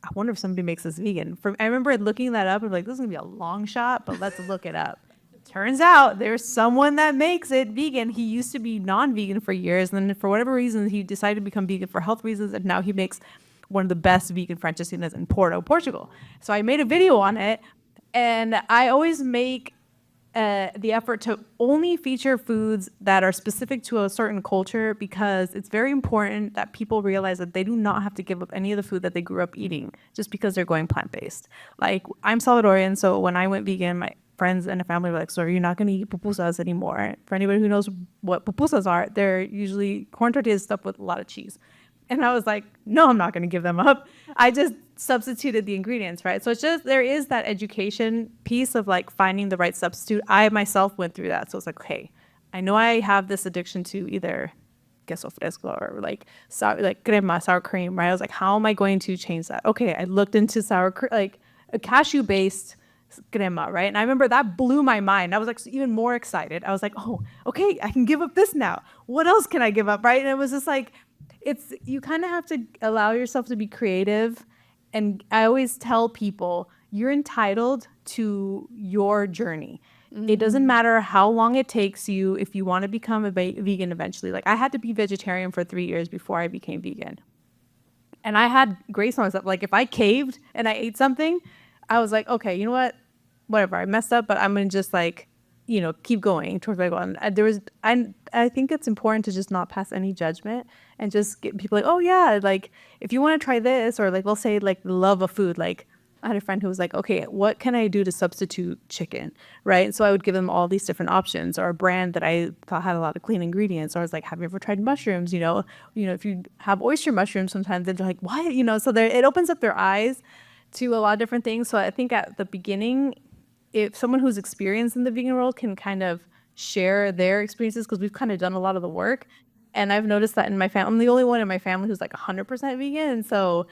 I wonder if somebody makes this vegan. I remember looking that up and like, this is gonna be a long shot, but let's look it up. Turns out there's someone that makes it vegan. He used to be non-vegan for years, and then for whatever reason, he decided to become vegan for health reasons, and now he makes one of the best vegan francesinhas in Porto, Portugal. So I made a video on it, and I always make the effort to only feature foods that are specific to a certain culture, because it's very important that people realize that they do not have to give up any of the food that they grew up eating just because they're going plant-based. Like, I'm Salvadorian, so when I went vegan, my friends and family were like, so you're not going to eat pupusas anymore. For anybody who knows what pupusas are, they're usually corn tortillas stuffed with a lot of cheese. And I was like, no, I'm not going to give them up. I just substituted the ingredients, right? So it's just, there is that education piece of like finding the right substitute. I myself went through that. So it's like, okay, I know I have this addiction to either queso fresco or like crema, sour cream, right? I was like, how am I going to change that? Okay, I looked into like a cashew-based crema, right? And I remember that blew my mind. I was like even more excited. I was like, oh, okay, I can give up this now. What else can I give up, right? And it was just like, you kind of have to allow yourself to be creative. And I always tell people, you're entitled to your journey. Mm-hmm. It doesn't matter how long it takes you if you want to become a vegan eventually. Like, I had to be vegetarian for 3 years before I became vegan. And I had grace on myself. Like, if I caved and I ate something, I was like, okay, you know what? Whatever, I messed up, but I'm going to just like, keep going towards my goal. And I think it's important to just not pass any judgment and just get people like, oh yeah, like if you want to try this, or like, we'll say like love of food, like I had a friend who was like, okay, what can I do to substitute chicken, right? So I would give them all these different options, or a brand that I thought had a lot of clean ingredients. Or I was like, have you ever tried mushrooms? If you have oyster mushrooms, sometimes they're like, what? So it opens up their eyes to a lot of different things. So I think at the beginning, if someone who's experienced in the vegan world can kind of share their experiences, because we've kind of done a lot of the work. And I've noticed that in my family, I'm the only one in my family who's like 100% vegan. And so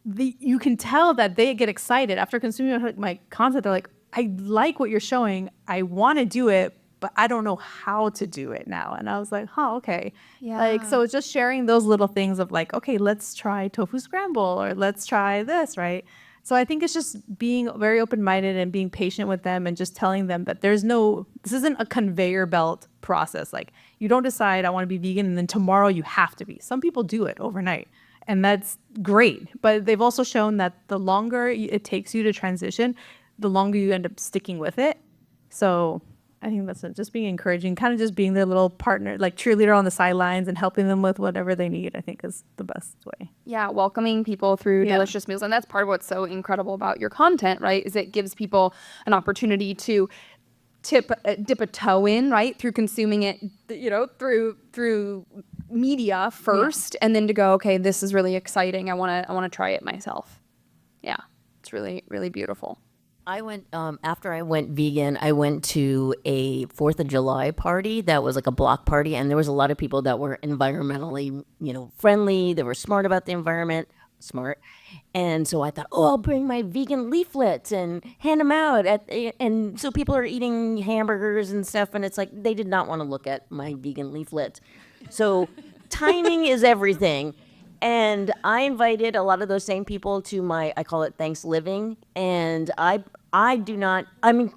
you can tell that they get excited after consuming my content. They're like, I like what you're showing. I want to do it, but I don't know how to do it now. And I was like, okay. Yeah. So it's just sharing those little things of like, okay, let's try tofu scramble, or let's try this, right? So I think it's just being very open-minded and being patient with them, and just telling them that this isn't a conveyor belt process. Like, you don't decide I want to be vegan and then tomorrow you have to be. Some people do it overnight, and that's great. But they've also shown that the longer it takes you to transition, the longer you end up sticking with it. So I think that's it. Just being encouraging, kind of just being their little partner, like cheerleader on the sidelines, and helping them with whatever they need, I think is the best way. Yeah, welcoming people through Yeah. delicious meals. And that's part of what's so incredible about your content, right? Is it gives people an opportunity to dip a toe in, right? Through consuming it, through media first, and then to go, okay, this is really exciting. I want to try it myself. Yeah, it's really, really beautiful. I went after I went vegan. I went to a 4th of July party that was like a block party, and there was a lot of people that were environmentally, friendly. They were smart about the environment, and so I thought, oh, I'll bring my vegan leaflets and hand them out. And so people are eating hamburgers and stuff, and it's like they did not want to look at my vegan leaflet. So timing is everything. And I invited a lot of those same people to I call it Thanksgiving. And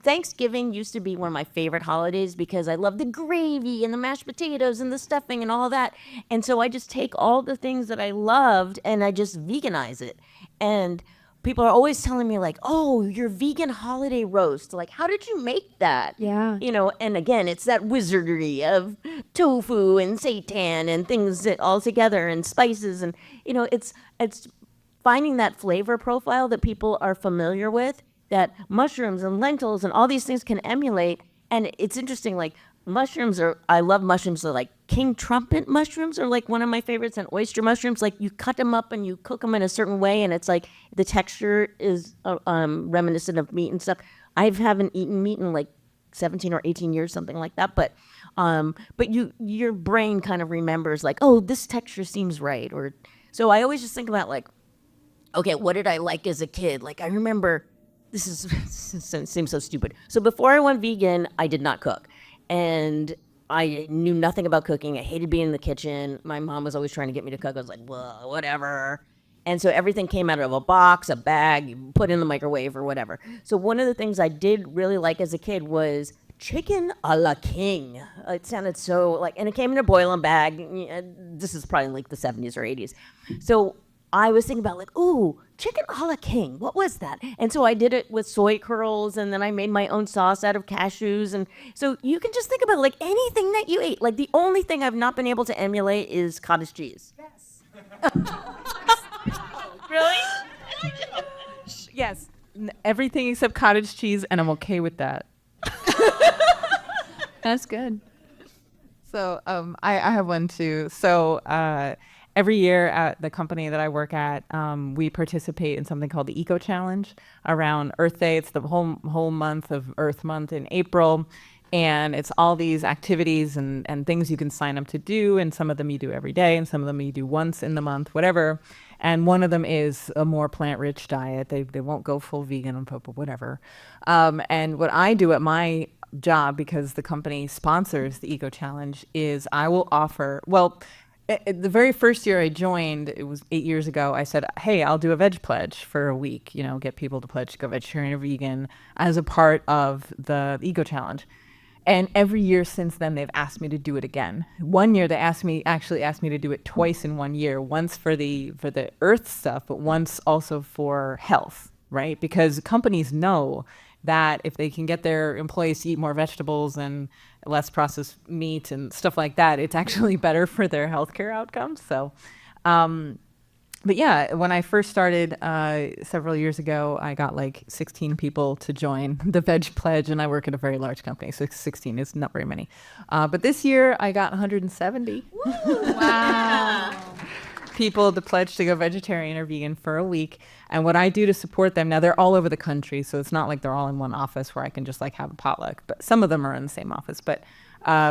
Thanksgiving used to be one of my favorite holidays because I love the gravy and the mashed potatoes and the stuffing and all that. And so I just take all the things that I loved and I just veganize it. And people are always telling me like, oh, your vegan holiday roast. Like, how did you make that? Yeah. And again, it's that wizardry of tofu and seitan and things that all together and spices. And, it's finding that flavor profile that people are familiar with, that mushrooms and lentils and all these things can emulate. And it's interesting, like I love mushrooms. So like king trumpet mushrooms are like one of my favorites, and oyster mushrooms, like you cut them up and you cook them in a certain way, and it's like the texture is reminiscent of meat and stuff. I haven't eaten meat in like 17 or 18 years, something like that. But your brain kind of remembers like, oh, this texture seems right. So I always just think about like, okay, what did I like as a kid? Like I remember, this seems so stupid. So before I went vegan, I did not cook. And I knew nothing about cooking. I hated being in the kitchen. My mom was always trying to get me to cook. I was like, well, whatever. And so everything came out of a box, a bag, you put in the microwave or whatever. So one of the things I did really like as a kid was chicken a la king. It sounded so like, and it came in a boiling bag. This is probably like the 70s or 80s. So I was thinking about like, ooh, chicken a la king. What was that? And so I did it with soy curls, and then I made my own sauce out of cashews. And so you can just think about like anything that you ate. Like the only thing I've not been able to emulate is cottage cheese. Yes. Really? Yes, everything except cottage cheese, and I'm okay with that. That's good. So I have one too. So every year at the company that I work at, we participate in something called the Eco Challenge around Earth Day. It's the whole month of Earth Month in April. And it's all these activities and things you can sign up to do. And some of them you do every day, and some of them you do once in the month, whatever. And one of them is a more plant-rich diet. They won't go full vegan, but whatever. And what I do at my job, because the company sponsors the Eco Challenge, is I will offer, the very first year I joined, it was 8 years ago, I said, hey, I'll do a veg pledge for a week, get people to pledge to go vegetarian or vegan as a part of the Eco Challenge. And every year since then, they've asked me to do it again. One year, they actually asked me to do it twice in 1 year, once for the earth stuff, but once also for health, right? Because companies know that if they can get their employees to eat more vegetables and less processed meat and stuff like that, it's actually better for their healthcare outcomes. So But yeah, when I first started several years ago, I got like 16 people to join the Veg Pledge, and I work at a very large company, so 16 is not very many. But this year, I got 170 people to pledge to go vegetarian or vegan for a week. And what I do to support them, now they're all over the country, so it's not like they're all in one office where I can just like have a potluck, but some of them are in the same office. But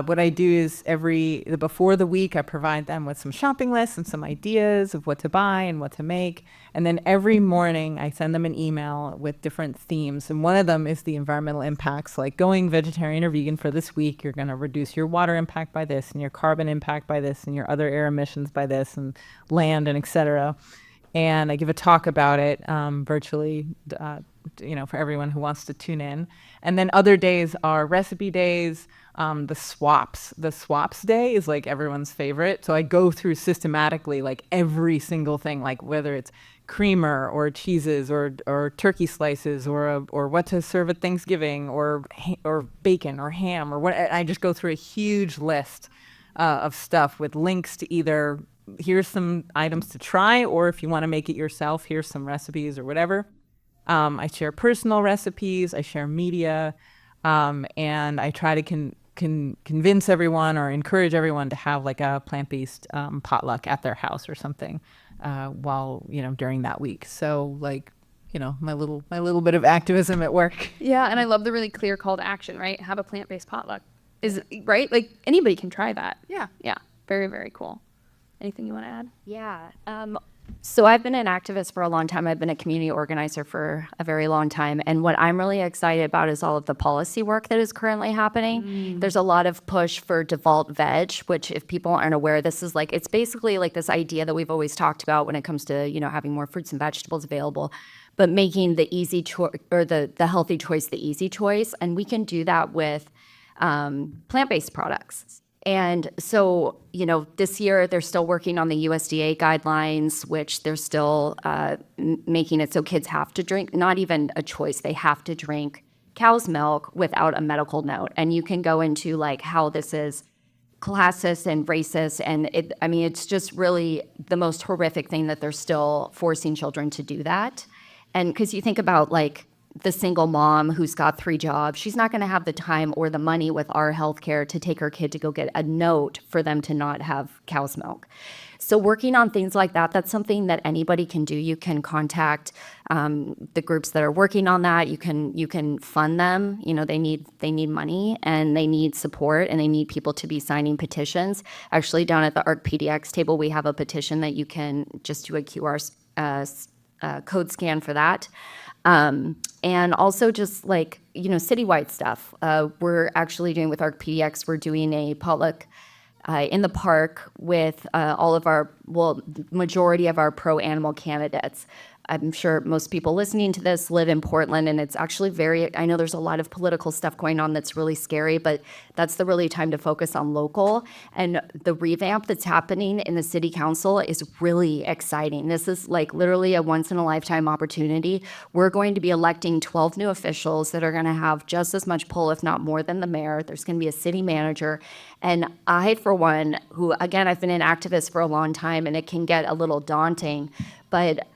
what I do is before the week, I provide them with some shopping lists and some ideas of what to buy and what to make. And then every morning I send them an email with different themes. And one of them is the environmental impacts, like going vegetarian or vegan for this week, you're going to reduce your water impact by this and your carbon impact by this and your other air emissions by this and land and et cetera. And I give a talk about it virtually, for everyone who wants to tune in. And then other days are recipe days. The swaps day is like everyone's favorite. So I go through systematically like every single thing, like whether it's creamer or cheeses or turkey slices or what to serve at Thanksgiving or bacon or ham or what. I just go through a huge list of stuff with links to either here's some items to try, or if you want to make it yourself, here's some recipes or whatever. I share personal recipes, I share media, and I try to convince everyone or encourage everyone to have like a plant-based potluck at their house or something during that week. So like, my little bit of activism at work. Yeah, and I love the really clear call to action, right? Have a plant-based potluck. Is right? Like anybody can try that. Yeah. Yeah. Very, very cool. Anything you want to add? Yeah. So I've been an activist for a long time. I've been a community organizer for a very long time. And what I'm really excited about is all of the policy work that is currently happening. There's a lot of push for default veg, which if people aren't aware, it's basically like this idea that we've always talked about when it comes to, having more fruits and vegetables available, but making the easy choice or the healthy choice the easy choice. And we can do that with plant-based products. And so, this year they're still working on the USDA guidelines, which they're still making it so kids have to drink, not even a choice, they have to drink cow's milk without a medical note. And you can go into like how this is classist and racist. And it's just really the most horrific thing that they're still forcing children to do that. And because you think about like the single mom who's got 3 jobs, she's not going to have the time or the money with our healthcare to take her kid to go get a note for them to not have cow's milk. So working on things like that, that's something that anybody can do. You can contact the groups that are working on that. You can fund them. They need money and they need support and they need people to be signing petitions. Actually, down at the ARC PDX table, we have a petition that you can just do a QR code scan for that. And also just like, citywide stuff. We're actually doing with ARC PDX, we're doing a potluck in the park with majority of our pro-animal candidates. I'm sure most people listening to this live in Portland, and it's actually I know there's a lot of political stuff going on that's really scary, but that's the really time to focus on local. And the revamp that's happening in the city council is really exciting. This is like literally a once-in-a-lifetime opportunity. We're going to be electing 12 new officials that are going to have just as much pull, if not more, than the mayor. There's going to be a city manager. And I, for one, who, again, I've been an activist for a long time, and it can get a little daunting, but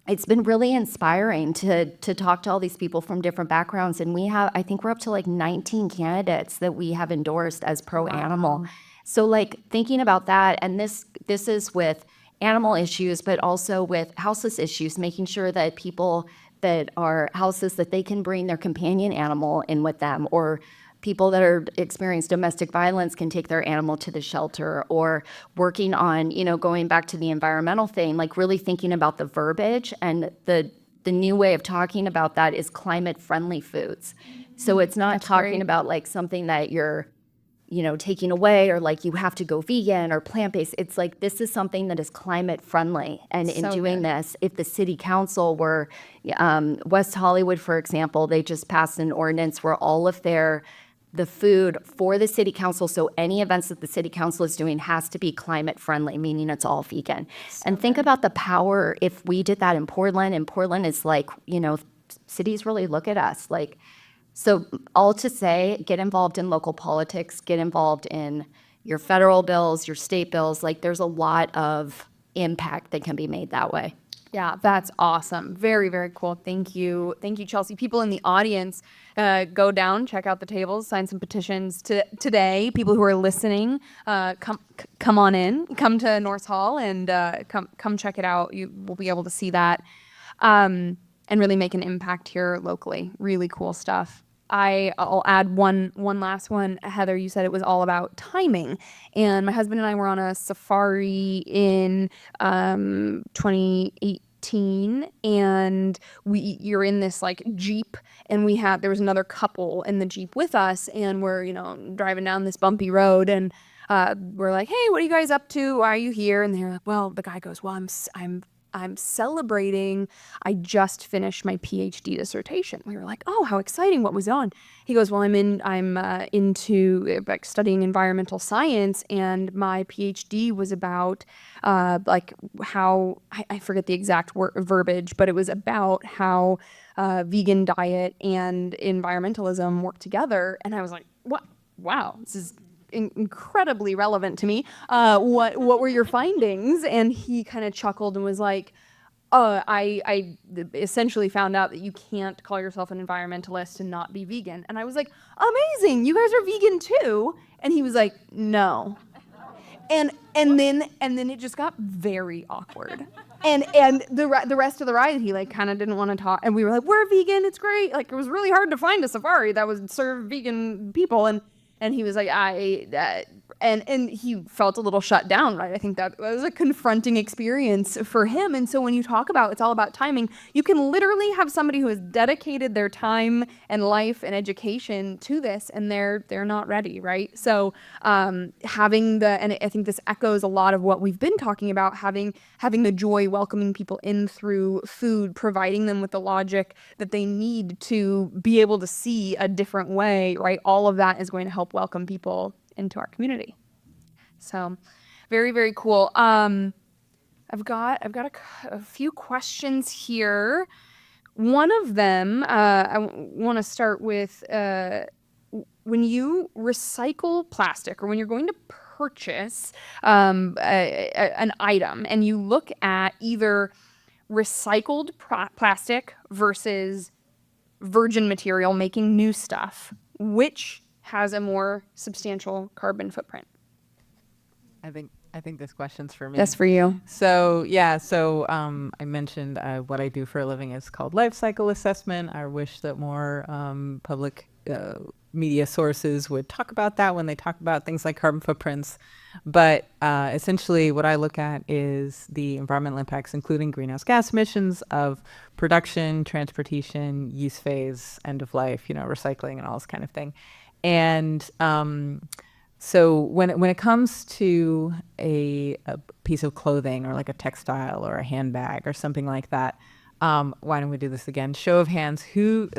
it's been really inspiring to talk to all these people from different backgrounds. And I think we're up to like 19 candidates that we have endorsed as pro-animal. So like thinking about that, and this is with animal issues, but also with houseless issues, making sure that people that are houseless, that they can bring their companion animal in with them, or people that are experience domestic violence can take their animal to the shelter, or working on, going back to the environmental thing, like really thinking about the verbiage. And the new way of talking about that is climate-friendly foods. So it's not talking about like something that you're, taking away, or like you have to go vegan or plant-based. It's like this is something that is climate-friendly. And in doing this, if the city council were, West Hollywood, for example, they just passed an ordinance where all of the food for the city council, so any events that the city council is doing has to be climate friendly, meaning it's all vegan. And think about the power if we did that in Portland, and Portland is like, cities really look at us. Like, so all to say, get involved in local politics, get involved in your federal bills, your state bills. Like there's a lot of impact that can be made that way. Yeah, that's awesome. Very, very cool. Thank you. Thank you, Chelsea. People in the audience, go down, check out the tables, sign some petitions today. People who are listening, come on in, come to Norse Hall and come check it out. You will be able to see that and really make an impact here locally. Really cool stuff. I'll add one last one. Heather, you said it was all about timing, and my husband and I were on a safari in 2018, and you're in this like Jeep, and there was another couple in the Jeep with us, and we're driving down this bumpy road, and we're like, hey, what are you guys up to? Why are you here? And they're like, well, the guy goes, well, I'm celebrating. I just finished my PhD dissertation. We were like, oh, how exciting. What was it on? He goes, well, I'm into like studying environmental science, and my PhD was about like how, I forget the exact verbiage, but it was about how vegan diet and environmentalism work together. And I was like, what? Wow, this is incredibly relevant to me. What were your findings? And he kind of chuckled and was like, I essentially found out that you can't call yourself an environmentalist and not be vegan. And I was like, amazing, you guys are vegan too? And he was like, no. And then it just got very awkward. And the rest of the ride, he like kind of didn't want to talk. And we were like, we're vegan, it's great. Like, it was really hard to find a safari that would serve vegan people. And he was like, and he felt a little shut down, right? I think that was a confronting experience for him. And so when you talk about it's all about timing, you can literally have somebody who has dedicated their time and life and education to this, and they're not ready, right? So and I think this echoes a lot of what we've been talking about, having the joy, welcoming people in through food, providing them with the logic that they need to be able to see a different way, right? All of that is going to help welcome people into our community. So very, very cool. I've got a few questions here. One of them, I want to start with when you recycle plastic, or when you're going to purchase an item, and you look at either recycled plastic versus virgin material making new stuff, which has a more substantial carbon footprint? I think this question's for me. That's for you. So I mentioned what I do for a living is called life cycle assessment. I wish that more public media sources would talk about that when they talk about things like carbon footprints. But essentially what I look at is the environmental impacts, including greenhouse gas emissions of production, transportation, use phase, end of life, recycling and all this kind of thing. And so when it comes to a piece of clothing, or like a textile or a handbag or something like that, why don't we do this again? Show of hands.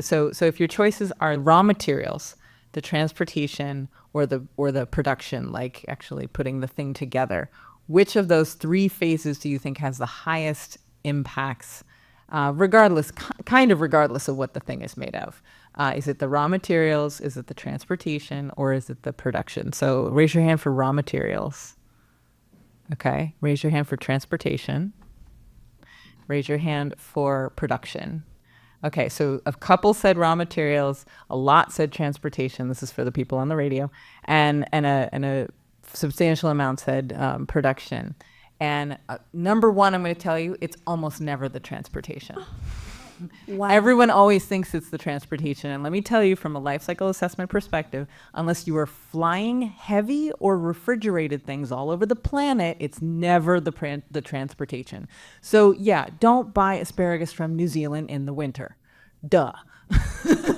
So if your choices are raw materials, the transportation, or the production, like actually putting the thing together, which of those three phases do you think has the highest impacts, regardless of what the thing is made of? Is it the raw materials, is it the transportation, or is it the production? So raise your hand for raw materials. Okay, raise your hand for transportation. Raise your hand for production. Okay, so a couple said raw materials, a lot said transportation. This is for the people on the radio, and a substantial amount said production. And number one, I'm going to tell you, it's almost never the transportation. Wow. Everyone always thinks it's the transportation. And let me tell you, from a life cycle assessment perspective, unless you are flying heavy or refrigerated things all over the planet, it's never the transportation. So yeah, don't buy asparagus from New Zealand in the winter. Duh.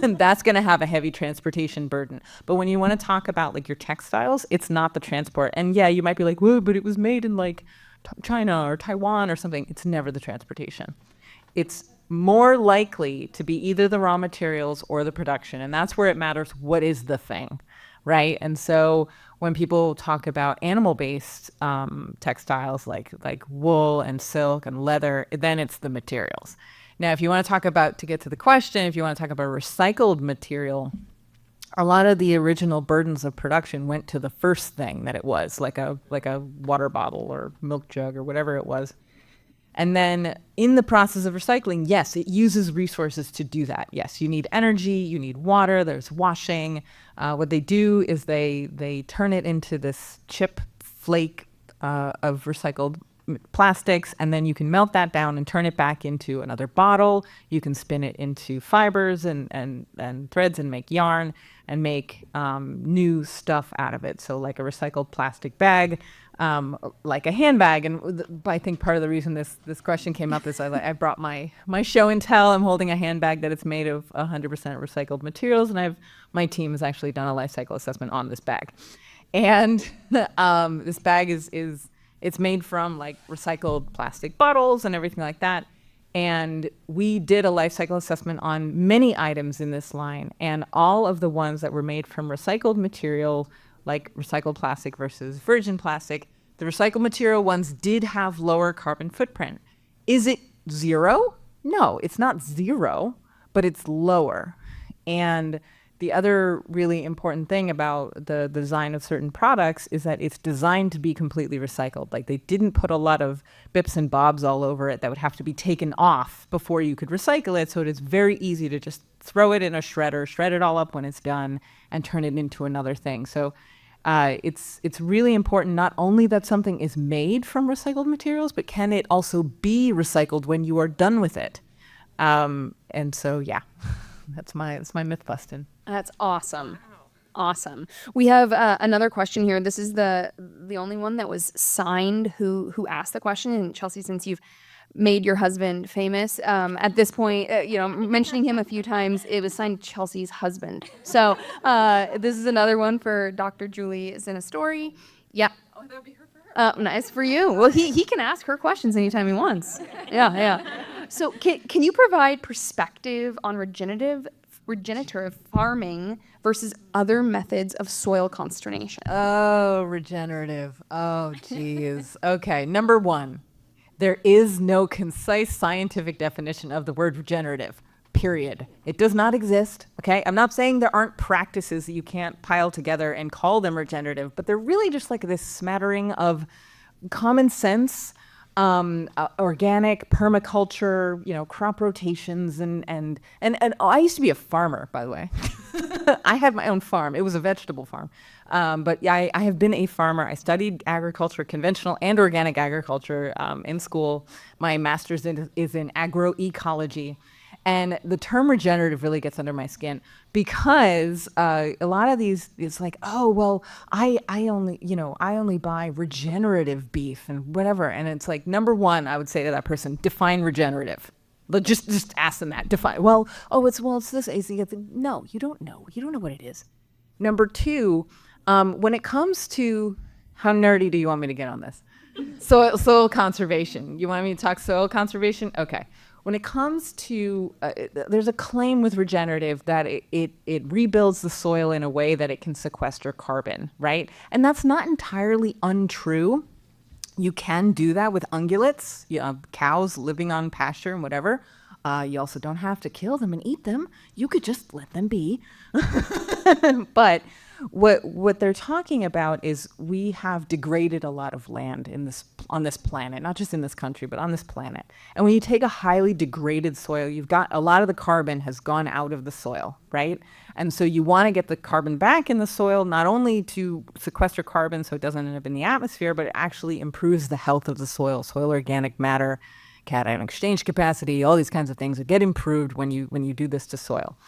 And that's going to have a heavy transportation burden. But when you want to talk about like your textiles, it's not the transport. And yeah, you might be like, whoa, but it was made in like China or Taiwan or something. It's never the transportation. It's more likely to be either the raw materials or the production. And that's where it matters what is the thing, right? And so when people talk about animal-based textiles like wool and silk and leather, then it's the materials. Now, if you want to talk about, to get to the question, if you want to talk about recycled material, a lot of the original burdens of production went to the first thing that it was, like a water bottle or milk jug or whatever it was. And then in the process of recycling, yes, it uses resources to do that. Yes, you need energy, you need water, there's washing. What they do is they turn it into this chip flake of recycled plastics, and then you can melt that down and turn it back into another bottle. You can spin it into fibers and threads and make yarn and make new stuff out of it. So like a recycled plastic bag, like a handbag. And I think part of the reason this question came up is I brought my show and tell. I'm holding a handbag that it's made of 100% recycled materials, and my team has actually done a life cycle assessment on this bag. And this bag it's made from like recycled plastic bottles and everything like that. And we did a life cycle assessment on many items in this line, and all of the ones that were made from recycled material, like recycled plastic versus virgin plastic, the recycled material ones did have lower carbon footprint. Is it zero? No, it's not zero, but it's lower. And the other really important thing about the design of certain products is that it's designed to be completely recycled. Like they didn't put a lot of bips and bobs all over it that would have to be taken off before you could recycle it. So it is very easy to just throw it in a shredder, shred it all up when it's done, and turn it into another thing. So it's really important not only that something is made from recycled materials, but can it also be recycled when you are done with it? And so, yeah. That's my myth busting. That's awesome. Awesome. We have another question here. This is the only one that was signed who asked the question. And Chelsea, since you've made your husband famous, at this point, mentioning him a few times, it was signed Chelsea's husband. So this is another one for Dr. Julie Zinastori. Yeah. Oh, that would be her for her. Nice for you. Well, he can ask her questions anytime he wants. Yeah. So can you provide perspective on regenerative farming versus other methods of soil consternation? Oh, regenerative. Oh, geez. Okay, number one, there is no concise scientific definition of the word regenerative, period. It does not exist, okay? I'm not saying there aren't practices that you can't pile together and call them regenerative, but they're really just like this smattering of common sense, organic permaculture, crop rotations, and I used to be a farmer, by the way. I had my own farm. It was a vegetable farm. But yeah, I have been a farmer. I studied agriculture, conventional and organic agriculture, in school. My master's is in agroecology. And the term regenerative really gets under my skin because a lot of these, it's like, oh, well, I only buy regenerative beef and whatever. And it's like, number one, I would say to that person, define regenerative. Just ask them that. Define. It's this. No, you don't know. You don't know what it is. Number two, when it comes to, how nerdy do you want me to get on this? Soil conservation. You want me to talk soil conservation? Okay. When it comes to, there's a claim with regenerative that it rebuilds the soil in a way that it can sequester carbon, right? And that's not entirely untrue. You can do that with ungulates, cows living on pasture and whatever. You also don't have to kill them and eat them. You could just let them be. But what they're talking about is we have degraded a lot of land on this planet, not just in this country, but on this planet. And when you take a highly degraded soil, you've got a lot of the carbon has gone out of the soil, right? And so you want to get the carbon back in the soil, not only to sequester carbon so it doesn't end up in the atmosphere, but it actually improves the health of the soil organic matter, cation exchange capacity, all these kinds of things that get improved when you do this to soil.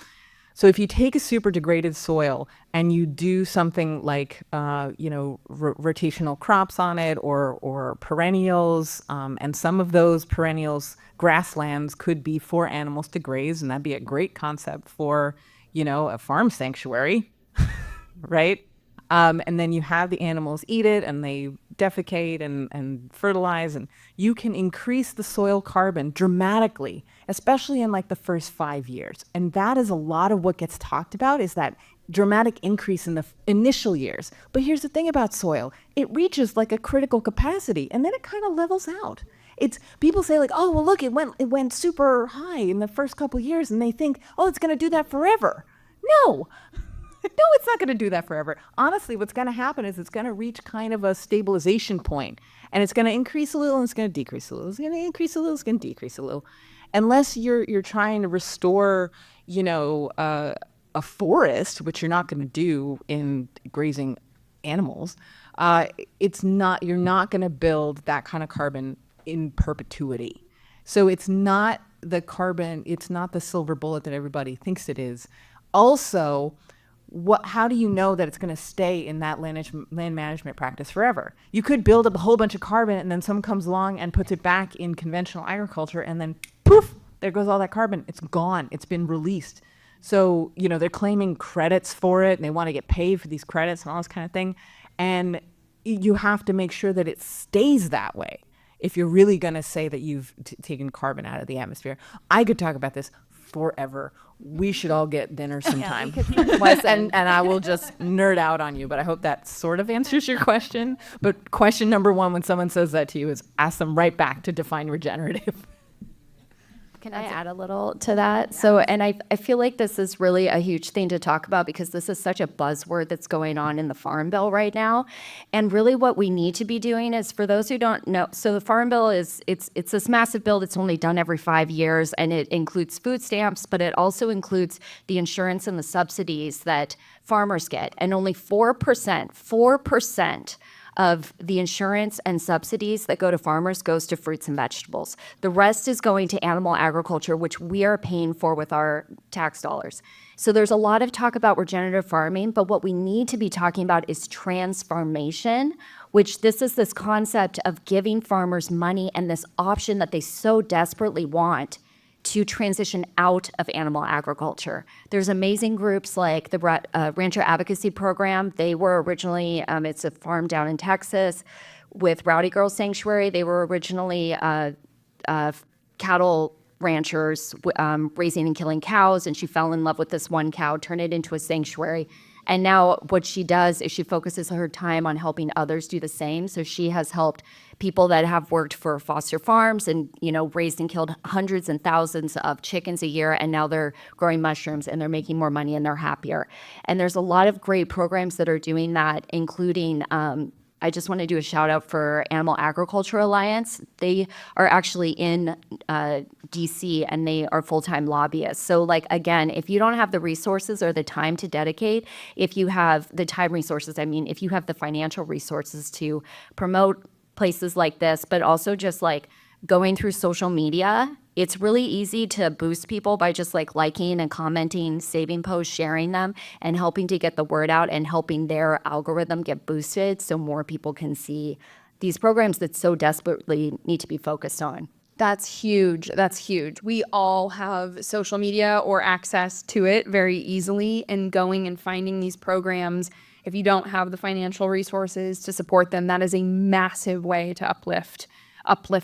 So if you take a super degraded soil and you do something like, rotational crops on it or perennials, and some of those perennials, grasslands, could be for animals to graze, and that'd be a great concept for, a farm sanctuary, right? And then you have the animals eat it and they defecate and fertilize, and you can increase the soil carbon dramatically, especially in like the first 5 years. And that is a lot of what gets talked about, is that dramatic increase in the initial years. But here's the thing about soil. It reaches like a critical capacity and then it kind of levels out. It's people say like, oh, well, look, it went super high in the first couple years, and they think, oh, it's going to do that forever. No. No, it's not going to do that forever. Honestly, what's going to happen is it's going to reach kind of a stabilization point, and it's going to increase a little, and it's going to decrease a little. It's going to increase a little, it's going to decrease a little. Unless you're trying to restore, a forest, which you're not going to do in grazing animals. You're not going to build that kind of carbon in perpetuity. So it's not the carbon, it's not the silver bullet that everybody thinks it is. Also, how do you know that it's going to stay in that land management practice forever? You could build up a whole bunch of carbon, and then someone comes along and puts it back in conventional agriculture, and then poof, there goes all that carbon. It's gone. It's been released. So, they're claiming credits for it, and they want to get paid for these credits and all this kind of thing. And you have to make sure that it stays that way if you're really going to say that you've taken carbon out of the atmosphere. I could talk about this forever. We should all get dinner sometime. and I will just nerd out on you, but I hope that sort of answers your question. But question number one, when someone says that to you, is ask them right back to define regenerative. Can I add a little to that? So, and I feel like this is really a huge thing to talk about because this is such a buzzword that's going on in the Farm Bill right now. And really what we need to be doing is, for those who don't know, so the Farm Bill it's this massive bill that's only done every 5 years, and it includes food stamps, but it also includes the insurance and the subsidies that farmers get. And only 4% of the insurance and subsidies that go to farmers goes to fruits and vegetables. The rest is going to animal agriculture, which we are paying for with our tax dollars. So there's a lot of talk about regenerative farming, but what we need to be talking about is transformation, which this is this concept of giving farmers money and this option that they so desperately want to transition out of animal agriculture. There's amazing groups like the Rancher Advocacy Program. They were originally, it's a farm down in Texas with Rowdy Girl Sanctuary. They were originally cattle ranchers raising and killing cows, and she fell in love with this one cow, turned it into a sanctuary. And now what she does is she focuses her time on helping others do the same. So she has helped people that have worked for foster farms and, raised and killed hundreds and thousands of chickens a year. And now they're growing mushrooms and they're making more money and they're happier. And there's a lot of great programs that are doing that, including I just want to do a shout out for Animal Agriculture Alliance. They are actually in DC and they are full-time lobbyists. So again, if you don't have the resources or the time to dedicate, if you have the time resources, if you have the financial resources to promote places like this, but also just going through social media, it's really easy to boost people by just liking and commenting, saving posts, sharing them, and helping to get the word out and helping their algorithm get boosted so more people can see these programs that so desperately need to be focused on. That's huge. That's huge. We all have social media or access to it very easily, and going and finding these programs, if you don't have the financial resources to support them, that is a massive way to uplift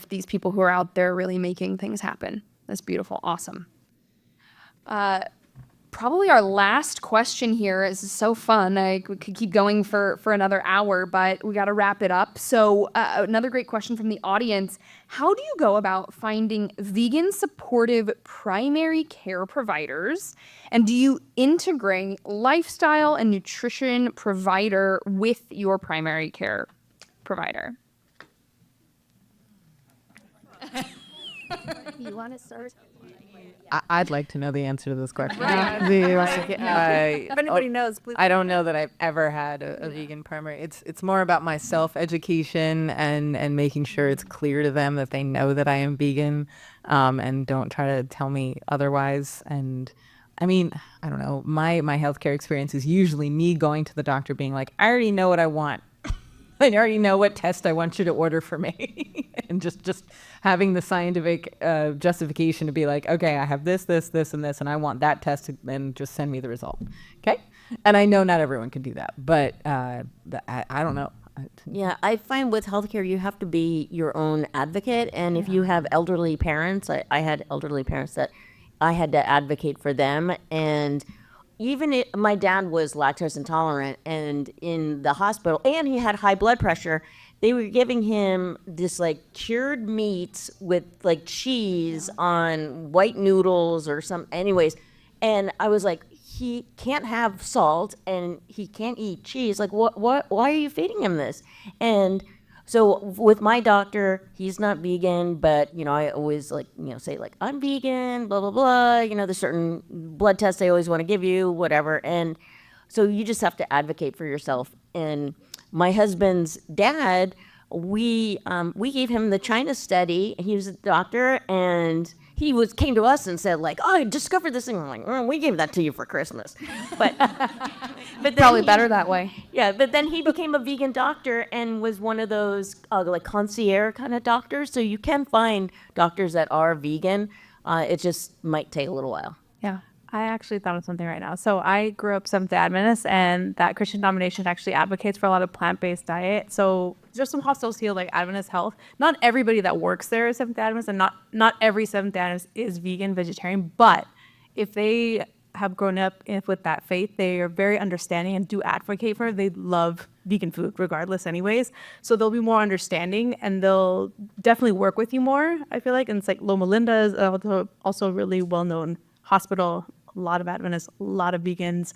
these people who are out there really making things happen. That's beautiful. Awesome. Probably our last question here is so fun. We could keep going for another hour, but we got to wrap it up. So another great question from the audience. How do you go about finding vegan supportive primary care providers? And do you integrate lifestyle and nutrition provider with your primary care provider? You want to start? I'd like to know the answer to this question. If anybody knows, please. I don't know that I've ever had a vegan primary. It's more about my self-education and making sure it's clear to them that they know that I am vegan, and don't try to tell me otherwise. And I don't know. My healthcare experience is usually me going to the doctor being like, I already know what I want. I already know what test I want you to order for me. And just having the scientific justification to be like, okay, I have this, and this, and I want that test, and just send me the result. Okay? And I know not everyone can do that, but I don't know. Yeah, I find with healthcare, you have to be your own advocate. And if you have elderly parents, I had elderly parents that I had to advocate for them. And even my dad was lactose intolerant, and in the hospital, and he had high blood pressure. They were giving him this cured meats with cheese on white noodles or some. Anyways, and I was like, he can't have salt and he can't eat cheese. Like, why are you feeding him this? And so with my doctor, he's not vegan, but I always say I'm vegan, blah blah blah. There's certain blood tests they always want to give you, whatever. And so you just have to advocate for yourself. And my husband's dad, we gave him the China study. He was a doctor, and he came to us and said oh, I discovered this thing. I'm like, we gave that to you for Christmas, but then Probably better that way. Yeah, but then he became a vegan doctor and was one of those concierge kind of doctors. So you can find doctors that are vegan. It just might take a little while. Yeah. I actually thought of something right now. So I grew up Seventh-day Adventist, and that Christian denomination actually advocates for a lot of plant-based diet. So there's some hospitals here like Adventist Health. Not everybody that works there is Seventh-day Adventist, and not every Seventh-day Adventist is vegan, vegetarian. But if they have grown up with that faith, they are very understanding and do advocate for it. They love vegan food regardless anyways. So they'll be more understanding, and they'll definitely work with you more, I feel like. And it's like Loma Linda is also a really well-known hospital. A lot of Adventists, a lot of vegans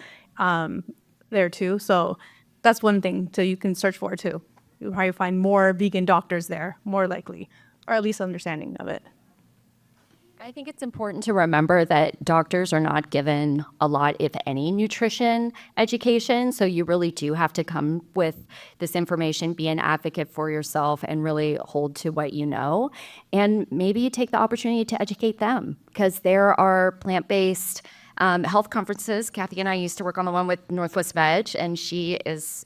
there too. So that's one thing you can search for too. You'll probably find more vegan doctors there, more likely, or at least understanding of it. I think it's important to remember that doctors are not given a lot, if any, nutrition education. So you really do have to come with this information, be an advocate for yourself, and really hold to what you know. And maybe you take the opportunity to educate them, because there are plant-based health conferences. Kathy and I used to work on the one with Northwest Veg, and she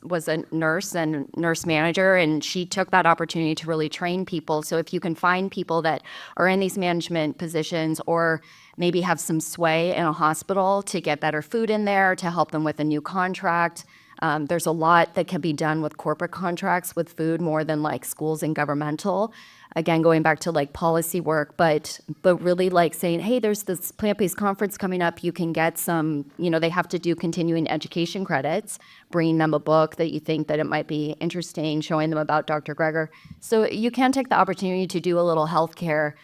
was a nurse and nurse manager, and she took that opportunity to really train people. So if you can find people that are in these management positions, or maybe have some sway in a hospital to get better food in there, to help them with a new contract. There's a lot that can be done with corporate contracts with food, more than schools and governmental. Again, going back to policy work, but really saying, hey, there's this plant-based conference coming up. You can get some, they have to do continuing education credits, bringing them a book that you think that it might be interesting, showing them about Dr. Greger. So you can take the opportunity to do a little healthcare,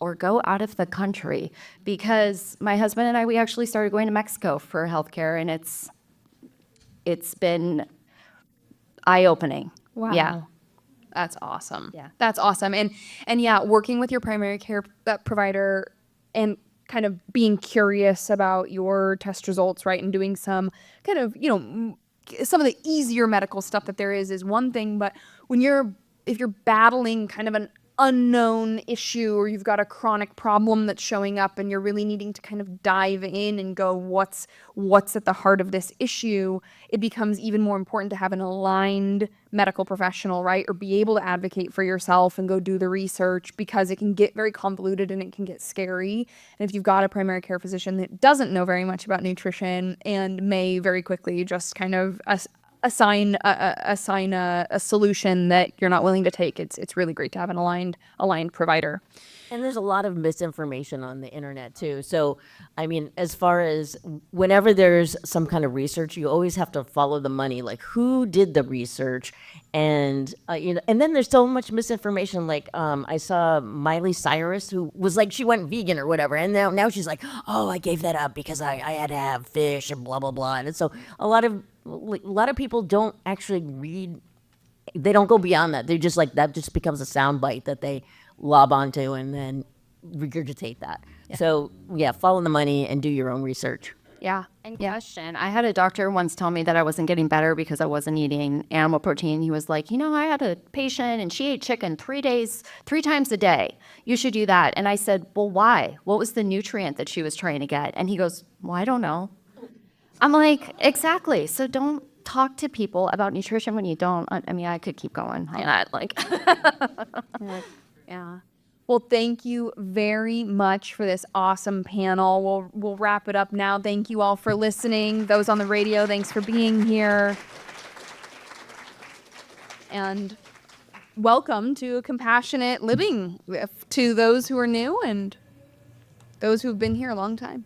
or go out of the country, because my husband and I, we actually started going to Mexico for healthcare, and it's been eye-opening. Wow. Yeah. That's awesome. Yeah. That's awesome. And yeah, working with your primary care provider and kind of being curious about your test results, right? And doing some kind of, some of the easier medical stuff that there is one thing, but if you're battling kind of an unknown issue, or you've got a chronic problem that's showing up and you're really needing to kind of dive in and go, what's at the heart of this issue, it becomes even more important to have an aligned medical professional, right? Or be able to advocate for yourself and go do the research, because it can get very convoluted and it can get scary. And if you've got a primary care physician that doesn't know very much about nutrition and may very quickly just kind of assign a solution that you're not willing to take, it's really great to have an aligned provider. And there's a lot of misinformation on the internet too. So, I mean, as far as whenever there's some kind of research, you always have to follow the money. Like, who did the research? And and then there's so much misinformation. I saw Miley Cyrus, who was she went vegan or whatever, and now she's like, oh, I gave that up because I had to have fish and blah blah blah. And so a lot of people don't actually read. They don't go beyond that. They're just that just becomes a soundbite that they lob onto and then regurgitate that. Yeah. So follow the money and do your own research. Yeah. And question, I had a doctor once tell me that I wasn't getting better because I wasn't eating animal protein. He was like, I had a patient and she ate chicken 3 times a day. You should do that. And I said, well, why? What was the nutrient that she was trying to get? And he goes, well, I don't know. I'm like, exactly. So don't talk to people about nutrition when you don't. I mean, I could keep going on that. Yeah. Well, thank you very much for this awesome panel. We'll wrap it up now. Thank you all for listening. Those on the radio, thanks for being here. And welcome to Compassionate Living to those who are new and those who've been here a long time.